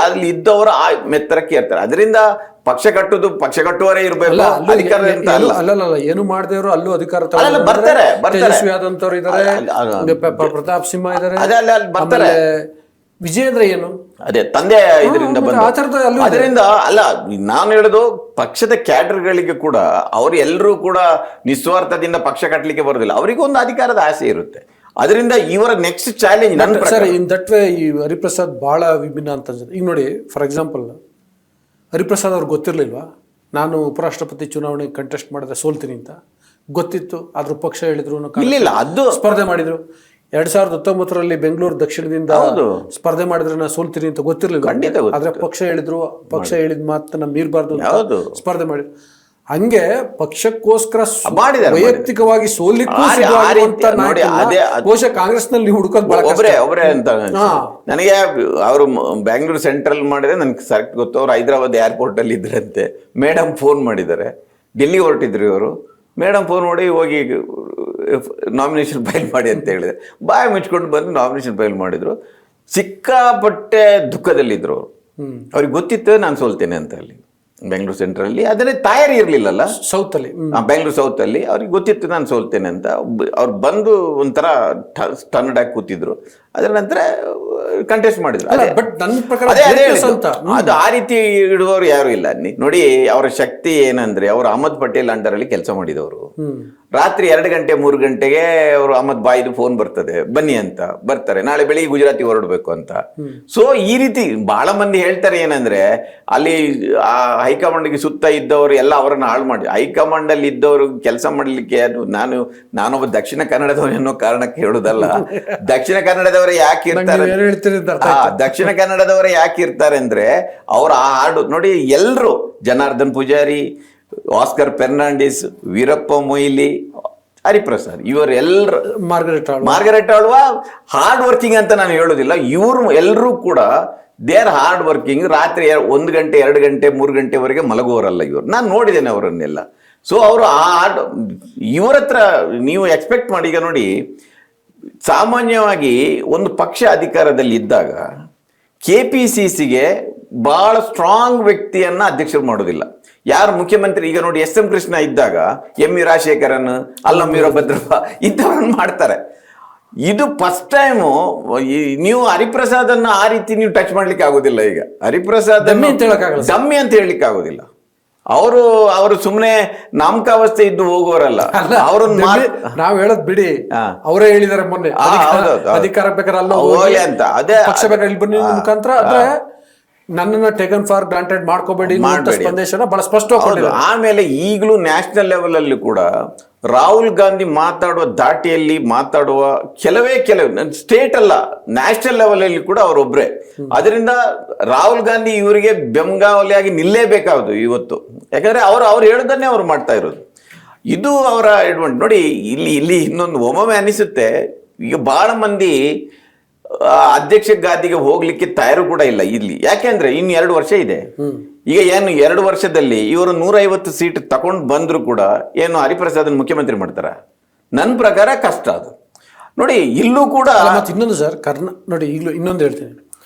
ಅಲ್ಲಿ ಇದ್ದವರು ಆ ಮೆತ್ತರಕ್ಕೆ ಇರ್ತಾರೆ. ಅದರಿಂದ ಪಕ್ಷ ಕಟ್ಟುವವರೇ ಇರಬೇಕು, ಅಧಿಕಾರ ಅಲ್ಲ, ಏನು ಮಾಡದೇವರು ಅಲ್ಲೂ ಅಧಿಕಾರ ಬರ್ತಾರೆ. ತೇಜಸ್ವಿ ಆದಂತವ್ರು ಇದಾರೆ, ಪ್ರತಾಪ್ ಸಿಂಹ ಇದಾರೆ, ಬರ್ತಾರೆ. ವಿಜೇಂದ್ರ ಏನು ಅದೇ ತಂದೆ ಇದರಿಂದ ಅದರಿಂದ ಅಲ್ಲ, ನಾನು ಹೇಳೋದು ಪಕ್ಷದ ಕ್ಯಾಡರ್ಗಳಿಗೆ ಕೂಡ ಅವರು ಎಲ್ಲರೂ ಕೂಡ ನಿಸ್ವಾರ್ಥದಿಂದ ಪಕ್ಷ ಕಟ್ಟಲಿಕ್ಕೆ ಬರೋದಿಲ್ಲ. ಅವರಿಗೂ ಒಂದು ಅಧಿಕಾರದ ಆಸೆ ಇರುತ್ತೆ. ಅದರಿಂದ ಇವರ next challenge sir in that way ಈ ಹರಿಪ್ರಸಾದ್ ಬಹಳ ವಿಭಿನ್ನ ಅಂತ ಅನ್ಸುತ್ತೆ. ಈಗ ನೋಡಿ, ಫಾರ್ ಎಕ್ಸಾಂಪಲ್ ಹರಿಪ್ರಸಾದ್ ಅವ್ರಿಗೆ ಗೊತ್ತಿರಲಿಲ್ವಾ ನಾನು ಉಪರಾಷ್ಟ್ರಪತಿ ಚುನಾವಣೆಗೆ ಕಂಟೆಸ್ಟ್ ಮಾಡಿದ್ರೆ ಸೋಲ್ತೀನಿ ಅಂತ? ಗೊತ್ತಿತ್ತು. ಆದ್ರೂ ಪಕ್ಷ ಹೇಳಿದ್ರು, ಇಲ್ಲ ಅದು ಸ್ಪರ್ಧೆ ಮಾಡಿದ್ರು. 2019ರಲ್ಲಿ ಬೆಂಗಳೂರು ದಕ್ಷಿಣದಿಂದ ಸ್ಪರ್ಧೆ ಮಾಡಿದ್ರೆ ನಾನು ಸೋಲ್ತೀನಿ ಅಂತ ಗೊತ್ತಿರ್ಲಿಲ್ಲ. ಆದ್ರೆ ಪಕ್ಷ ಹೇಳಿದ ಮಾತನ್ನ ಮೀರ್ಬಾರ್ದು ಸ್ಪರ್ಧೆ ಮಾಡಿದ್ರು. ಹಂಗೆ ಪಕ್ಷಕ್ಕೋಸ್ಕರ ವೈಯಕ್ತಿಕವಾಗಿ ಸೋಲಿಕ್ಕೂ ಬಹುಶಃ ಕಾಂಗ್ರೆಸ್ ನಲ್ಲಿ ಹುಡುಕೋದು ಒಬ್ಬರೇ ಅಂತ ನನಗೆ. ಅವರು ಬ್ಯಾಂಗ್ಳೂರ್ ಸೆಂಟ್ರಲ್ ಮಾಡಿದ್ರೆ ನನ್ಗೆ ಸರಿಯಾಗಿ ಗೊತ್ತು. ಅವ್ರು ಹೈದರಾಬಾದ್ ಏರ್ಪೋರ್ಟ್ ಅಲ್ಲಿ ಇದ್ರಂತೆ. ಮೇಡಮ್ ಫೋನ್ ಮಾಡಿದ್ದಾರೆ, ಡೆಲ್ಲಿಗೆ ಹೊರಟಿದ್ರು ಇವರು. ಮೇಡಮ್ ಫೋನ್ ಮಾಡಿ ಹೋಗಿ ನಾಮಿನೇಷನ್ ಫೈಲ್ ಮಾಡಿ ಅಂತ ಹೇಳಿದ್ರೆ ಬಾಯಿ ಮುಚ್ಕೊಂಡು ಬಂದು ನಾಮಿನೇಷನ್ ಫೈಲ್ ಮಾಡಿದ್ರು. ಸಿಕ್ಕಾಪಟ್ಟೆ ದುಃಖದಲ್ಲಿದ್ರು ಅವರು. ಅವ್ರಿಗೆ ಗೊತ್ತಿತ್ತು ನಾನು ಸೋಲ್ತೇನೆ ಅಂತ ಅಲ್ಲಿ ಬೆಂಗಳೂರು ಸೆಂಟ್ರಲ್ ಅಲ್ಲಿ. ಅದನ್ನೇ ತಯಾರಿ ಇರ್ಲಿಲ್ಲಲ್ಲ ಸೌತ್ ಅಲ್ಲಿ, ಬೆಂಗಳೂರು ಸೌತ್ ಅಲ್ಲಿ. ಅವ್ರಿಗೆ ಗೊತ್ತಿತ್ತು ನಾನು ಸೋಲ್ತೇನೆ ಅಂತ. ಅವ್ರು ಬಂದು ಒಂಥರ ಸ್ಟನ್ಡ್ ಆಗಿ ಕೂತಿದ್ರು. ಅದರ ನಂತರ ಕಂಟೆಸ್ಟ್ ಮಾಡಿದ್ರು. ಅದು ಆ ರೀತಿ ಇಡುವವರು ಯಾರು ಇಲ್ಲ ನೋಡಿ. ಅವರ ಶಕ್ತಿ ಏನಂದ್ರೆ, ಅವರು ಅಹಮದ್ ಪಟೇಲ್ ಅಂಡರ್ ಅಲ್ಲಿ ಕೆಲಸ ಮಾಡಿದವರು. ರಾತ್ರಿ 2 ಗಂಟೆ 3 ಗಂಟೆಗೆ ಅವರು ಅಹಮದ್ ಬಾಯಿದು ಫೋನ್ ಬರ್ತದೆ, ಬನ್ನಿ ಅಂತ. ಬರ್ತಾರೆ, ನಾಳೆ ಬೆಳಿಗ್ಗೆ ಗುಜರಾತಿ ಹೊರಡ್ಬೇಕು ಅಂತ. ಸೊ ಈ ರೀತಿ ಬಹಳ ಮಂದಿ ಹೇಳ್ತಾರೆ ಏನಂದ್ರೆ, ಅಲ್ಲಿ ಆ ಹೈಕಮಾಂಡ್ಗೆ ಸುತ್ತ ಇದ್ದವರು ಎಲ್ಲ ಅವರನ್ನು ಹಾಳು ಮಾಡಿ, ಹೈಕಮಾಂಡ್ ಅಲ್ಲಿ ಇದ್ದವರು ಕೆಲಸ ಮಾಡ್ಲಿಕ್ಕೆ ನಾನೊಬ್ಬ ದಕ್ಷಿಣ ಕನ್ನಡದವನು ಅನ್ನೋ ಕಾರಣಕ್ಕೆ ಹೇಳುದಲ್ಲ. ದಕ್ಷಿಣ ಕನ್ನಡದವರೇ ಯಾಕೆ ಇರ್ತಾರೆ, ದಕ್ಷಿಣ ಕನ್ನಡದವರೇ ಯಾಕೆ ಇರ್ತಾರೆ ಅಂದ್ರೆ, ಅವ್ರ ಆ ಹಾಡು ನೋಡಿ. ಎಲ್ರು ಜನಾರ್ದನ್ ಪೂಜಾರಿ, ಆಸ್ಕರ್ ಫೆರ್ನಾಂಡಿಸ್, ವೀರಪ್ಪ ಮೊಯ್ಲಿ, ಹರಿಪ್ರಸಾದ್, ಇವರೆಲ್ಲರೂ, ಮಾರ್ಗರೆಟ್ ಆಳ್ವಾ ಹಾರ್ಡ್ ವರ್ಕಿಂಗ್ ಅಂತ ನಾನು ಹೇಳೋದಿಲ್ಲ. ಇವರು ಎಲ್ಲರೂ ಕೂಡ ದೇ ಆರ್ ಹಾರ್ಡ್ ವರ್ಕಿಂಗ್. ರಾತ್ರಿ 1 ಗಂಟೆ 2 ಗಂಟೆ 3 ಗಂಟೆವರೆಗೆ ಮಲಗುವವರಲ್ಲ ಇವರು. ನಾನು ನೋಡಿದ್ದೇನೆ ಅವರನ್ನೆಲ್ಲ. ಸೊ ಅವರು ಇವರ ಹತ್ರ ನೀವು ಎಕ್ಸ್ಪೆಕ್ಟ್ ಮಾಡಿ. ಈಗ ನೋಡಿ, ಸಾಮಾನ್ಯವಾಗಿ ಒಂದು ಪಕ್ಷ ಅಧಿಕಾರದಲ್ಲಿ ಇದ್ದಾಗ KPCCಗೆ ಬಹಳ ಸ್ಟ್ರಾಂಗ್ ವ್ಯಕ್ತಿಯನ್ನ ಅಧ್ಯಕ್ಷರು ಮಾಡೋದಿಲ್ಲ. ಯಾರು ಮುಖ್ಯಮಂತ್ರಿ, ಈಗ ನೋಡಿ SM ಕೃಷ್ಣ ಇದ್ದಾಗ MV ರಾಜಶೇಖರನ್, ಅಲ್ಲಂ ವೀರಭದ್ರಪ್ಪ ಇಂಥವ್ರನ್ನ ಮಾಡ್ತಾರೆ. ಇದು ಫಸ್ಟ್ ಟೈಮು. ನೀವು ಹರಿಪ್ರಸಾದ್ ಅನ್ನ ಆ ರೀತಿ ನೀವು ಟಚ್ ಮಾಡ್ಲಿಕ್ಕೆ ಆಗೋದಿಲ್ಲ. ಈಗ ಹರಿಪ್ರಸಾದ್ ದಮ್ಮಿ ಅಂತ ಹೇಳಲಿಕ್ಕೆ ಆಗೋದಿಲ್ಲ. ಅವರು ಸುಮ್ಮನೆ ನಾಮಕಾವಸ್ಥೆ ಇದ್ದು ಹೋಗೋರಲ್ಲ. ಅವ್ರನ್ನ ನಾವ್ ಹೇಳೋದ್ ಬಿಡಿ, ಅವರೇ ಹೇಳಿದಾರೆ ಮೊನ್ನೆ ಅಧಿಕಾರ ಬೇಕಾದ್ರೆ ಅಲ್ಲ ಅಂತ. ಅದೇ ಪಕ್ಷ ಬೇಕಾದ್ರೆ ಬನ್ನಿ ಮುಖಾಂತರ. ಆದ್ರೆ ನನ್ನನ್ನ ಟೇಕನ್ ಫಾರ್ ಗ್ರಾಂಟೆಡ್ ಮಾಡ್ಕೋಬೇಡಿ ಸಂದೇಶನ ಬಹಳ ಸ್ಪಷ್ಟವಾಗಿ. ಆಮೇಲೆ ಈಗಲೂ ನ್ಯಾಷನಲ್ ಲೆವೆಲ್ ಅಲ್ಲಿ ಕೂಡ ರಾಹುಲ್ ಗಾಂಧಿ ಮಾತಾಡುವ ದಾಟಿಯಲ್ಲಿ ಮಾತಾಡುವ ಕೆಲವೇ ಸ್ಟೇಟ್ ಅಲ್ಲ, ನ್ಯಾಷನಲ್ ಲೆವೆಲ್ ಅಲ್ಲಿ ಕೂಡ ಅವರೊಬ್ರೆ. ಅದರಿಂದ ರಾಹುಲ್ ಗಾಂಧಿ ಇವರಿಗೆ ಬೆಂಗಾವಲಿಯಾಗಿ ನಿಲ್ಲೇಬೇಕಾದ್ರು ಇವತ್ತು. ಯಾಕಂದ್ರೆ ಅವ್ರು ಹೇಳೋದನ್ನೇ ಅವ್ರು ಮಾಡ್ತಾ ಇರೋದು. ಇದು ಅವರ ಅಡ್ವಾಂಟೇಜ್ ನೋಡಿ. ಇಲ್ಲಿ ಇನ್ನೊಂದು ಒಮ್ಮೊಮ್ಮೆ ಅನಿಸುತ್ತೆ, ಈಗ ಬಹಳ ಮಂದಿ ಅಧ್ಯಕ್ಷ ಗಾದಿಗೆ ಹೋಗ್ಲಿಕ್ಕೆ ತಯಾರು ಕೂಡ ಇಲ್ಲ ಇಲ್ಲಿ. ಯಾಕೆಂದ್ರೆ ಇನ್ನು 2 ವರ್ಷ ಇದೆ. ಈಗ ಏನು 2 ವರ್ಷದಲ್ಲಿ ಇವರು 150 ಸೀಟ್ ತಗೊಂಡು ಬಂದ್ರು ಕೂಡ ಏನು ಹರಿಪ್ರಸಾದನ್ ಮುಖ್ಯಮಂತ್ರಿ ಮಾಡ್ತಾರ? ನನ್ನ ಪ್ರಕಾರ ಕಷ್ಟ ಅದು. ನೋಡಿ ಇಲ್ಲೂ ಕೂಡ ಇನ್ನೊಂದು ಸರ್, ನೋಡಿ ಈಗಲೂ ಇನ್ನೊಂದು ಹೇಳ್ತೀನಿ.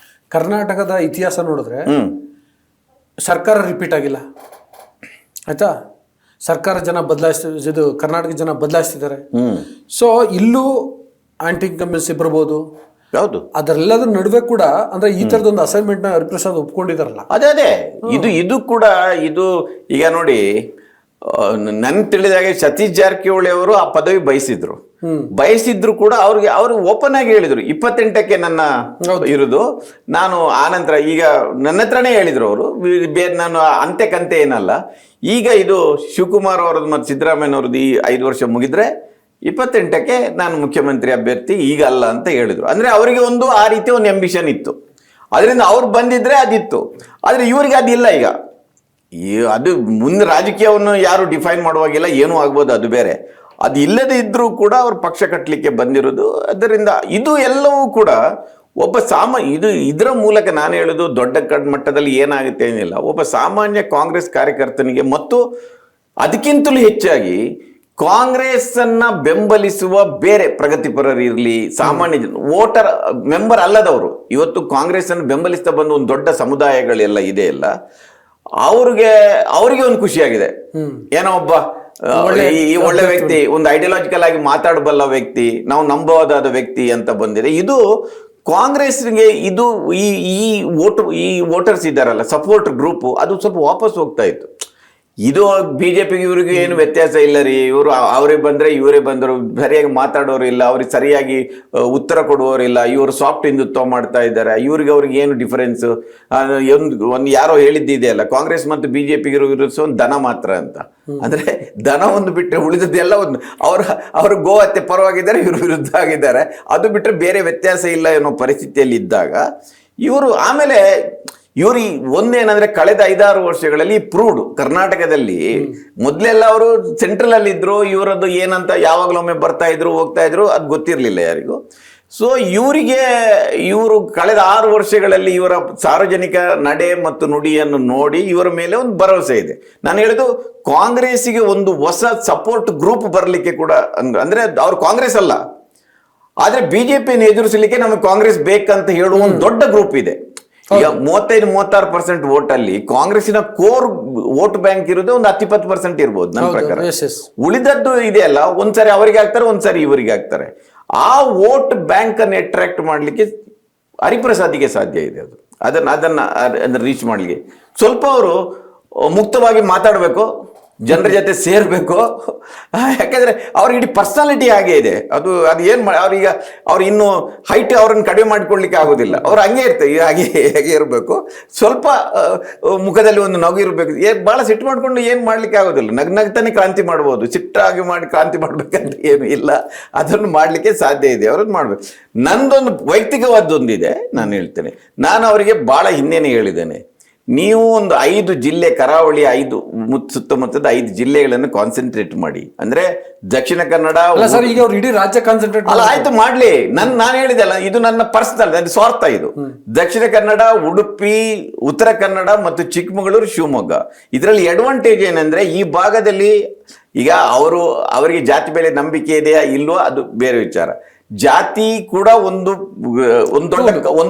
ಕರ್ನಾಟಕದ ಇತಿಹಾಸ ನೋಡಿದ್ರೆ ಸರ್ಕಾರ ರಿಪೀಟ್ ಆಗಿಲ್ಲ, ಆಯ್ತಾ? ಸರ್ಕಾರ ಕರ್ನಾಟಕ ಜನ ಬದಲಾಯಿಸ್ತಿದ್ದಾರೆ. ಸೊ ಇಲ್ಲೂ ಆಂಟಿ ಇನ್ಕಂಬೆನ್ಸಿ ಬರ್ಬೋದು, ಹೌದು. ಅದರೆಲ್ಲದ್ರ ನಡುವೆ ಕೂಡ ಅಂದ್ರೆ ಈ ತರದೊಂದು ಅಸೈನ್ಮೆಂಟ್ ನ ಹರಿಪ್ರಸಾದ್ ಒಪ್ಕೊಂಡಿದಾರಲ್ಲ. ಅದೇ ಇದು ಕೂಡ ಇದು ಈಗ ನೋಡಿ, ನನ್ ತಿಳಿದಾಗೆ ಸತೀಶ್ ಜಾರಕಿಹೊಳಿ ಅವರು ಆ ಪದವಿ ಬಯಸಿದ್ರು ಕೂಡ ಅವ್ರು ಓಪನ್ ಆಗಿ ಹೇಳಿದ್ರು 28ಕ್ಕೆ ನನ್ನ ಇರುದು, ನಾನು ಆನಂತರ ಈಗ ನನ್ನ ಹತ್ರನೇ ಹೇಳಿದ್ರು ಅವರು, ಬೇರೆ ನಾನು ಅಂತೆ ಏನಲ್ಲ, ಈಗ ಇದು ಶಿವಕುಮಾರ್ ಅವರದ್ದು ಮತ್ತು ಸಿದ್ದರಾಮಯ್ಯನವ್ರದ್ದು ಈ 5 ವರ್ಷ ಮುಗಿದ್ರೆ 28ಕ್ಕೆ ನಾನು ಮುಖ್ಯಮಂತ್ರಿ ಅಭ್ಯರ್ಥಿ, ಈಗ ಅಲ್ಲ ಅಂತ ಹೇಳಿದ್ರು. ಅಂದ್ರೆ ಅವರಿಗೆ ಆ ರೀತಿ ಒಂದು ಅಂಬಿಷನ್ ಇತ್ತು, ಅದರಿಂದ ಅವ್ರು ಬಂದಿದ್ರೆ ಅದಿತ್ತು. ಆದ್ರೆ ಇವರಿಗೆ ಅದಿಲ್ಲ. ಈಗ ಅದು ಮುಂದೆ ರಾಜಕೀಯವನ್ನು ಯಾರು ಡಿಫೈನ್ ಮಾಡುವಾಗಿಲ್ಲ, ಏನೂ ಆಗ್ಬೋದು, ಅದು ಬೇರೆ. ಅದು ಇಲ್ಲದೆ ಇದ್ರೂ ಕೂಡ ಅವ್ರು ಪಕ್ಷ ಕಟ್ಟಲಿಕ್ಕೆ ಬಂದಿರೋದು. ಅದರಿಂದ ಇದು ಎಲ್ಲವೂ ಕೂಡ ಒಬ್ಬ ಇದರ ಮೂಲಕ ನಾನು ಹೇಳೋದು ದೊಡ್ಡ ಮಟ್ಟದಲ್ಲಿ ಏನಾಗುತ್ತೆ ಏನಿಲ್ಲ, ಒಬ್ಬ ಸಾಮಾನ್ಯ ಕಾಂಗ್ರೆಸ್ ಕಾರ್ಯಕರ್ತನಿಗೆ ಮತ್ತು ಅದಕ್ಕಿಂತಲೂ ಹೆಚ್ಚಾಗಿ ಕಾಂಗ್ರೆಸ್ ಅನ್ನ ಬೆಂಬಲಿಸುವ ಬೇರೆ ಪ್ರಗತಿಪರರು ಇರಲಿ, ಸಾಮಾನ್ಯ ಜನ, ವೋಟರ್ ಮೆಂಬರ್ ಅಲ್ಲದವರು, ಇವತ್ತು ಕಾಂಗ್ರೆಸ್ ಅನ್ನು ಬೆಂಬಲಿಸ್ತಾ ಬಂದ ಒಂದು ದೊಡ್ಡ ಸಮುದಾಯಗಳೆಲ್ಲ ಇದೆಯಲ್ಲ, ಅವ್ರಿಗೆ ಒಂದು ಖುಷಿಯಾಗಿದೆ. ಏನೋ ಒಬ್ಬ ಈ ಒಳ್ಳೆ ವ್ಯಕ್ತಿ, ಒಂದು ಐಡಿಯಾಲಜಿಕಲ್ ಆಗಿ ಮಾತಾಡಬಲ್ಲ ವ್ಯಕ್ತಿ, ನಾವು ನಂಬಬಹುದಾದ ವ್ಯಕ್ತಿ ಅಂತ ಬಂದಿದೆ. ಇದು ಕಾಂಗ್ರೆಸ್ಗೆ ಇದು ಈ ವೋಟರ್ಸ್ ಇದ್ದಾರಲ್ಲ, ಸಪೋರ್ಟ್ ಗ್ರೂಪ್, ಅದು ಸ್ವಲ್ಪ ವಾಪಸ್ ಹೋಗ್ತಾ ಇತ್ತು. ಇದು ಬಿಜೆಪಿಗೆ ಇವ್ರಿಗೆ ಏನು ವ್ಯತ್ಯಾಸ ಇಲ್ಲ ರೀ, ಇವರು ಅವರೇ ಬಂದ್ರೆ ಇವರೇ ಬಂದರು, ಸರಿಯಾಗಿ ಮಾತಾಡೋರು ಇಲ್ಲ, ಅವ್ರಿಗೆ ಸರಿಯಾಗಿ ಉತ್ತರ ಕೊಡುವವರಿಲ್ಲ, ಇವರು ಸಾಫ್ಟ್ ಹಿಂದುತ್ವ ಮಾಡ್ತಾ ಇದ್ದಾರೆ, ಅವ್ರಿಗೆ ಏನು ಡಿಫರೆನ್ಸ್. ಒಂದು ಯಾರೋ ಹೇಳಿದ್ದಿದೆಯಲ್ಲ, ಕಾಂಗ್ರೆಸ್ ಮತ್ತು ಬಿಜೆಪಿಗೆ ಇರೋ ಒಂದು ದನ ಮಾತ್ರ ಅಂತ. ಅಂದ್ರೆ ದನ ಒಂದು ಬಿಟ್ಟರೆ ಉಳಿದದ್ದೆಲ್ಲ ಒಂದು ಅವರು ಗೋಹತ್ಯೆ ಪರವಾಗಿದ್ದಾರೆ, ಇವರು ವಿರುದ್ಧ ಆಗಿದ್ದಾರೆ, ಅದು ಬಿಟ್ಟರೆ ಬೇರೆ ವ್ಯತ್ಯಾಸ ಇಲ್ಲ ಅನ್ನೋ ಪರಿಸ್ಥಿತಿಯಲ್ಲಿ ಇದ್ದಾಗ ಇವರು ಆಮೇಲೆ ಇವರು ಒಂದೇನಂದ್ರೆ ಕಳೆದ 5-6 ವರ್ಷಗಳಲ್ಲಿ ಪ್ರೂವ್ಡ್ ಕರ್ನಾಟಕದಲ್ಲಿ ಮೊದಲೆಲ್ಲ ಅವರು ಸೆಂಟ್ರಲ್ ಅಲ್ಲಿ ಇದ್ರು, ಇವರದ್ದು ಏನಂತ ಯಾವಾಗಲೊಮ್ಮೆ ಬರ್ತಾ ಇದ್ರು ಹೋಗ್ತಾ ಇದ್ರು, ಅದು ಗೊತ್ತಿರಲಿಲ್ಲ ಯಾರಿಗೂ. ಸೊ ಇವರು ಕಳೆದ 6 ವರ್ಷಗಳಲ್ಲಿ ಇವರ ಸಾರ್ವಜನಿಕ ನಡೆ ಮತ್ತು ನುಡಿಯನ್ನು ನೋಡಿ ಇವರ ಮೇಲೆ ಒಂದು ಭರವಸೆ ಇದೆ. ನಾನು ಹೇಳುದು ಕಾಂಗ್ರೆಸ್ಸಿಗೆ ಒಂದು ಹೊಸ ಸಪೋರ್ಟ್ ಗ್ರೂಪ್ ಬರಲಿಕ್ಕೆ ಕೂಡ, ಅಂದ್ರೆ ಅವ್ರು ಕಾಂಗ್ರೆಸ್ ಅಲ್ಲ, ಆದ್ರೆ ಬಿಜೆಪಿಯನ್ನು ಎದುರಿಸಲಿಕ್ಕೆ ನಮಗೆ ಕಾಂಗ್ರೆಸ್ ಬೇಕಂತ ಹೇಳುವ ಒಂದು ದೊಡ್ಡ ಗ್ರೂಪ್ ಇದೆ. ಈಗ 35-36% ವೋಟ್ ಅಲ್ಲಿ ಕಾಂಗ್ರೆಸ್ಸಿನ ಕೋರ್ ವೋಟ್ ಬ್ಯಾಂಕ್ ಇರೋದು ಒಂದು 10-20% ಇರ್ಬೋದು ನನ್ನ ಪ್ರಕಾರ. ಉಳಿದದ್ದು ಇದೆಯಲ್ಲ, ಒಂದ್ಸರಿ ಅವರಿಗೆ ಆಗ್ತಾರೆ, ಒಂದ್ಸರಿ ಇವರಿಗೆ ಆಗ್ತಾರೆ. ಆ ವೋಟ್ ಬ್ಯಾಂಕ್ ಅನ್ನು ಅಟ್ರಾಕ್ಟ್ ಮಾಡ್ಲಿಕ್ಕೆ ಹರಿಪ್ರಸಾದಿಗೆ ಸಾಧ್ಯ ಇದೆ. ಅದನ್ನ ರೀಚ್ ಮಾಡ್ಲಿಕ್ಕೆ ಸ್ವಲ್ಪ ಅವರು ಮುಕ್ತವಾಗಿ ಮಾತಾಡಬೇಕು, ಜನರ ಜೊತೆ ಸೇರ್ಬೇಕು. ಯಾಕಂದ್ರೆ ಅವ್ರಿಗೆ ಇಡೀ ಪರ್ಸನಾಲಿಟಿ ಹಾಗೆ ಇದೆ. ಅದು ಏನ್ ಅವ್ರು ಇನ್ನು ಹೈಟ್ ಅವ್ರನ್ನ ಕಡಿಮೆ ಮಾಡ್ಕೊಳ್ಲಿಕ್ಕೆ ಆಗೋದಿಲ್ಲ. ಅವ್ರು ಹಂಗೆ ಇರ್ತಾರೆ, ಹಾಗೆ ಇರಬೇಕು. ಸ್ವಲ್ಪ ಮುಖದಲ್ಲಿ ಒಂದು ನಗು ಇರಬೇಕು. ಬಹಳ ಸಿಟ್ಟು ಮಾಡ್ಕೊಂಡು ಏನ್ ಮಾಡ್ಲಿಕ್ಕೆ ಆಗೋದಿಲ್ಲ. ನಗ್ನಗ್ತಾನೆ ಕ್ರಾಂತಿ ಮಾಡ್ಬೋದು, ಸಿಟ್ಟಾಗಿ ಮಾಡಿ ಕ್ರಾಂತಿ ಮಾಡ್ಬೇಕಂತ ಏನು ಇಲ್ಲ. ಅದನ್ನು ಮಾಡ್ಲಿಕ್ಕೆ ಸಾಧ್ಯ ಇದೆ, ಅವ್ರದ್ದು ಮಾಡ್ಬೇಕು. ನಂದೊಂದು ವೈಯಕ್ತಿಕವಾದೊಂದಿದೆ, ನಾನು ಹೇಳ್ತೇನೆ. ನಾನು ಅವರಿಗೆ ಬಹಳ ಹಿಂದೆನೇ ಹೇಳಿದ್ದೇನೆ, ನೀವು ಒಂದು 5 ಜಿಲ್ಲೆ, ಕರಾವಳಿ 5 ಸುತ್ತಮುತ್ತದ 5 ಜಿಲ್ಲೆಗಳನ್ನು ಕಾನ್ಸಂಟ್ರೇಟ್ ಮಾಡಿ. ಅಂದ್ರೆ ದಕ್ಷಿಣ ಕನ್ನಡ, ಈಗ ಅವ್ರು ಇಡೀ ರಾಜ್ಯ ಕಾನ್ಸಂಟ್ರೇಟ್ ಅಲ್ಲ, ಆಯ್ತು ಮಾಡ್ಲಿ. ನಾನು ಹೇಳಿದೆಲ್ಲ, ಇದು ನನ್ನ ಪರ್ಸನಲ್, ನನ್ನ ಸ್ವಾರ್ಥ. ಇದು ದಕ್ಷಿಣ ಕನ್ನಡ, ಉಡುಪಿ, ಉತ್ತರ ಕನ್ನಡ ಮತ್ತು ಚಿಕ್ಕಮಗಳೂರು, ಶಿವಮೊಗ್ಗ. ಇದರಲ್ಲಿ ಅಡ್ವಾಂಟೇಜ್ ಏನಂದ್ರೆ, ಈ ಭಾಗದಲ್ಲಿ ಈಗ ಅವರಿಗೆ ಜಾತಿ ಮೇಲೆ ನಂಬಿಕೆ ಇದೆಯಾ ಇಲ್ವೋ ಅದು ಬೇರೆ ವಿಚಾರ. ಜಾತಿ ಕೂಡ ಒಂದು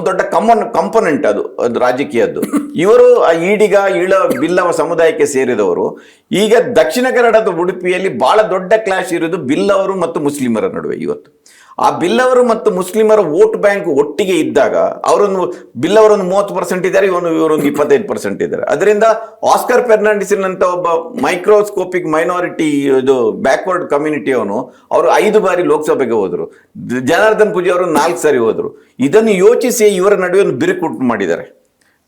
ದೊಡ್ಡ ಕಂಪೋನೆಂಟ್ ಅದು ರಾಜಕೀಯದ್ದು. ಇವರು ಈಡಿಗ ಬಿಲ್ಲವ ಸಮುದಾಯಕ್ಕೆ ಸೇರಿದವರು. ಈಗ ದಕ್ಷಿಣ ಕನ್ನಡದ ಉಡುಪಿಯಲ್ಲಿ ಬಹಳ ದೊಡ್ಡ ಕ್ಲಾಶ್ ಇರೋದು ಬಿಲ್ಲವರು ಮತ್ತು ಮುಸ್ಲಿಮರ ನಡುವೆ. ಇವತ್ತು ಆ ಬಿಲ್ಲವರು ಮತ್ತು ಮುಸ್ಲಿಮರ ವೋಟ್ ಬ್ಯಾಂಕ್ ಒಟ್ಟಿಗೆ ಇದ್ದಾಗ ಬಿಲ್ಲವರೊಂದು 30% ಇದ್ದಾರೆ, ಇವರೊಂದು 25% ಇದ್ದಾರೆ. ಅದರಿಂದ ಆಸ್ಕರ್ ಫೆರ್ನಾಂಡಿಸ್ ಅಂತ ಒಬ್ಬ ಮೈಕ್ರೋಸ್ಕೋಪಿಕ್ ಮೈನಾರಿಟಿ, ಇದು ಬ್ಯಾಕ್ವರ್ಡ್ ಕಮ್ಯುನಿಟಿ ಅವರು 5 ಬಾರಿ ಲೋಕಸಭೆಗೆ ಹೋದ್ರು. ಜನಾರ್ದನ್ ಪೂಜೆ ಅವರು 4 ಸಾರಿ ಹೋದ್ರು. ಇದನ್ನು ಯೋಚಿಸಿ ಇವರ ನಡುವೆ ಒಂದು ಬಿರುಕುಂಟು ಮಾಡಿದ್ದಾರೆ,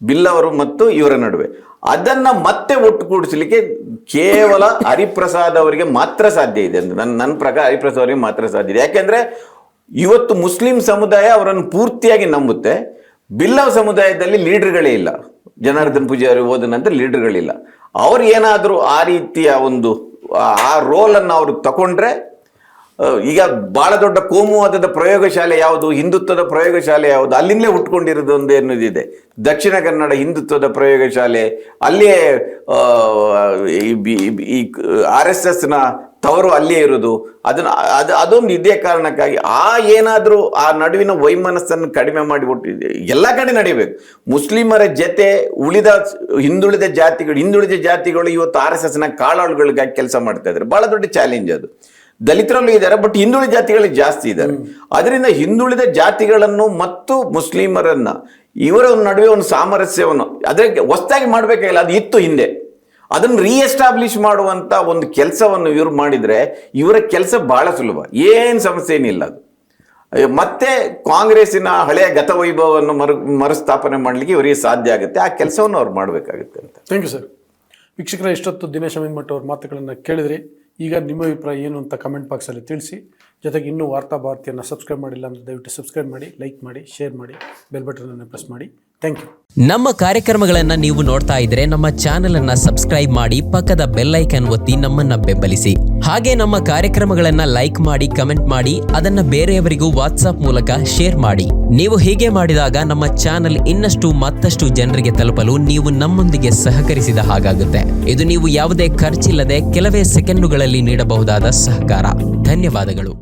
ಬಿಲ್ಲವರು ಮತ್ತು ಇವರ ನಡುವೆ. ಅದನ್ನ ಮತ್ತೆ ಒಟ್ಟುಗೂಡಿಸಲಿಕ್ಕೆ ಕೇವಲ ಹರಿಪ್ರಸಾದ್ ಅವರಿಗೆ ಮಾತ್ರ ಸಾಧ್ಯ ಇದೆ ಅಂತ ನನ್ನ ಪ್ರಕಾರ. ಹರಿಪ್ರಸಾದ್ ಅವರಿಗೆ ಮಾತ್ರ ಸಾಧ್ಯ ಇದೆ. ಯಾಕೆಂದ್ರೆ ಇವತ್ತು ಮುಸ್ಲಿಂ ಸಮುದಾಯ ಅವರನ್ನು ಪೂರ್ತಿಯಾಗಿ ನಂಬುತ್ತೆ. ಬಿಲ್ಲವ ಸಮುದಾಯದಲ್ಲಿ ಲೀಡರ್ಗಳೇ ಇಲ್ಲ. ಜನಾರ್ದನ್ ಪೂಜೆ ಅವರು ಹೋದ ನಂತರ ಲೀಡರ್ಗಳಿಲ್ಲ. ಅವ್ರು ಏನಾದರೂ ಆ ರೀತಿಯ ಆ ರೋಲನ್ನು ಅವರು ತಗೊಂಡ್ರೆ, ಈಗ ಬಹಳ ದೊಡ್ಡ ಕೋಮುವಾದದ ಪ್ರಯೋಗಶಾಲೆ ಯಾವುದು, ಹಿಂದುತ್ವದ ಪ್ರಯೋಗಶಾಲೆ ಯಾವುದು, ಅಲ್ಲಿಂದಲೇ ಹುಟ್ಕೊಂಡಿರೋದು ಒಂದು ಅನ್ನೋದಿದೆ. ದಕ್ಷಿಣ ಕನ್ನಡ ಹಿಂದುತ್ವದ ಪ್ರಯೋಗಶಾಲೆ, ಅಲ್ಲಿಯೇ ಈ RSSನ ತವರು ಅಲ್ಲೇ ಇರೋದು. ಅದೊಂದು ಇದೇ ಕಾರಣಕ್ಕಾಗಿ ಏನಾದರೂ ಆ ನಡುವಿನ ವೈಮನಸ್ಸನ್ನು ಕಡಿಮೆ ಮಾಡಿಬಿಟ್ಟಿದೆ. ಎಲ್ಲ ಕಡೆ ನಡೀಬೇಕು. ಮುಸ್ಲಿಮರ ಜೊತೆ ಹಿಂದುಳಿದ ಜಾತಿಗಳು ಇವತ್ತು RSSನ ಕಾಳಾಳುಗಳಿಗಾಗಿ ಕೆಲಸ ಮಾಡ್ತಾ ಇದ್ದಾರೆ. ಬಹಳ ದೊಡ್ಡ ಚಾಲೆಂಜ್ ಅದು. ದಲಿತರಲ್ಲೂ ಇದ್ದಾರೆ, ಬಟ್ ಹಿಂದುಳಿದ ಜಾತಿಗಳಲ್ಲಿ ಜಾಸ್ತಿ ಇದ್ದಾರೆ. ಅದರಿಂದ ಹಿಂದುಳಿದ ಜಾತಿಗಳನ್ನು ಮತ್ತು ಮುಸ್ಲಿಮರನ್ನ ಇವರ ನಡುವೆ ಒಂದು ಸಾಮರಸ್ಯವನ್ನು ಅದಕ್ಕೆ ಹೊಸದಾಗಿ ಮಾಡಬೇಕಾಗಿಲ್ಲ, ಅದು ಇತ್ತು ಹಿಂದೆ. ಅದನ್ನು ರೀಎಸ್ಟಾಬ್ಲಿಷ್ ಮಾಡುವಂತ ಒಂದು ಕೆಲಸವನ್ನು ಇವರು ಮಾಡಿದ್ರೆ ಇವರ ಕೆಲಸ ಬಹಳ ಸುಲಭ, ಏನು ಸಮಸ್ಯೆ ಏನಿಲ್ಲ. ಅದು ಮತ್ತೆ ಕಾಂಗ್ರೆಸ್ಸಿನ ಹಳೆಯ ಗತವೈಭವವನ್ನು ಮರುಸ್ಥಾಪನೆ ಮಾಡಲಿಕ್ಕೆ ಇವರಿಗೆ ಸಾಧ್ಯ ಆಗುತ್ತೆ. ಆ ಕೆಲಸವನ್ನು ಅವ್ರು ಮಾಡಬೇಕಾಗುತ್ತೆ ಅಂತ. Thank you sir. ವೀಕ್ಷಕರ, ಇಷ್ಟೊತ್ತು ದಿನೇಶ್ ಅಮೀನ್ಮಠ್ ಅವ್ರ ಮಾತುಗಳನ್ನು ಕೇಳಿದ್ರಿ. ಈಗ ನಿಮ್ಮ ಅಭಿಪ್ರಾಯ ಏನು ಅಂತ ಕಮೆಂಟ್ ಬಾಕ್ಸಲ್ಲಿ ತಿಳಿಸಿ. ಜೊತೆಗೆ ಇನ್ನೂ ವಾರ್ತಾ ಭಾರತಿಯನ್ನು ಸಬ್ಸ್ಕ್ರೈಬ್ ಮಾಡಿಲ್ಲ ಅಂದರೆ ದಯವಿಟ್ಟು ಸಬ್ಸ್ಕ್ರೈಬ್ ಮಾಡಿ, ಲೈಕ್ ಮಾಡಿ, ಶೇರ್ ಮಾಡಿ, ಬೆಲ್ ಬಟನನ್ನು ಪ್ರೆಸ್ ಮಾಡಿ. Thank you. ನಮ್ಮ ಕಾರ್ಯಕ್ರಮಗಳನ್ನು ನೀವು ನೋಡ್ತಾ ಇದ್ರೆ ನಮ್ಮ ಚಾನೆಲ್ ಅನ್ನ ಸಬ್ಸ್ಕ್ರೈಬ್ ಮಾಡಿ, ಪಕ್ಕದ ಬೆಲ್ ಐಕಾನ್ ಒತ್ತಿ ನಮ್ಮನ್ನ ಬೆಂಬಲಿಸಿ. ಹಾಗೆ ನಮ್ಮ ಕಾರ್ಯಕ್ರಮಗಳನ್ನ ಲೈಕ್ ಮಾಡಿ, ಕಮೆಂಟ್ ಮಾಡಿ, ಅದನ್ನ ಬೇರೆಯವರಿಗೂ ವಾಟ್ಸ್ಆಪ್ ಮೂಲಕ ಶೇರ್ ಮಾಡಿ. ನೀವು ಹೀಗೆ ಮಾಡಿದಾಗ ನಮ್ಮ ಚಾನೆಲ್ ಇನ್ನಷ್ಟು ಮತ್ತಷ್ಟು ಜನರಿಗೆ ತಲುಪಲು ನೀವು ನಮ್ಮೊಂದಿಗೆ ಸಹಕರಿಸಿದ ಹಾಗಾಗುತ್ತೆ. ಇದು ನೀವು ಯಾವುದೇ ಖರ್ಚಿಲ್ಲದೆ ಕೆಲವೇ ಸೆಕೆಂಡುಗಳಲ್ಲಿ ನೀಡಬಹುದಾದ ಸಹಕಾರ. ಧನ್ಯವಾದಗಳು.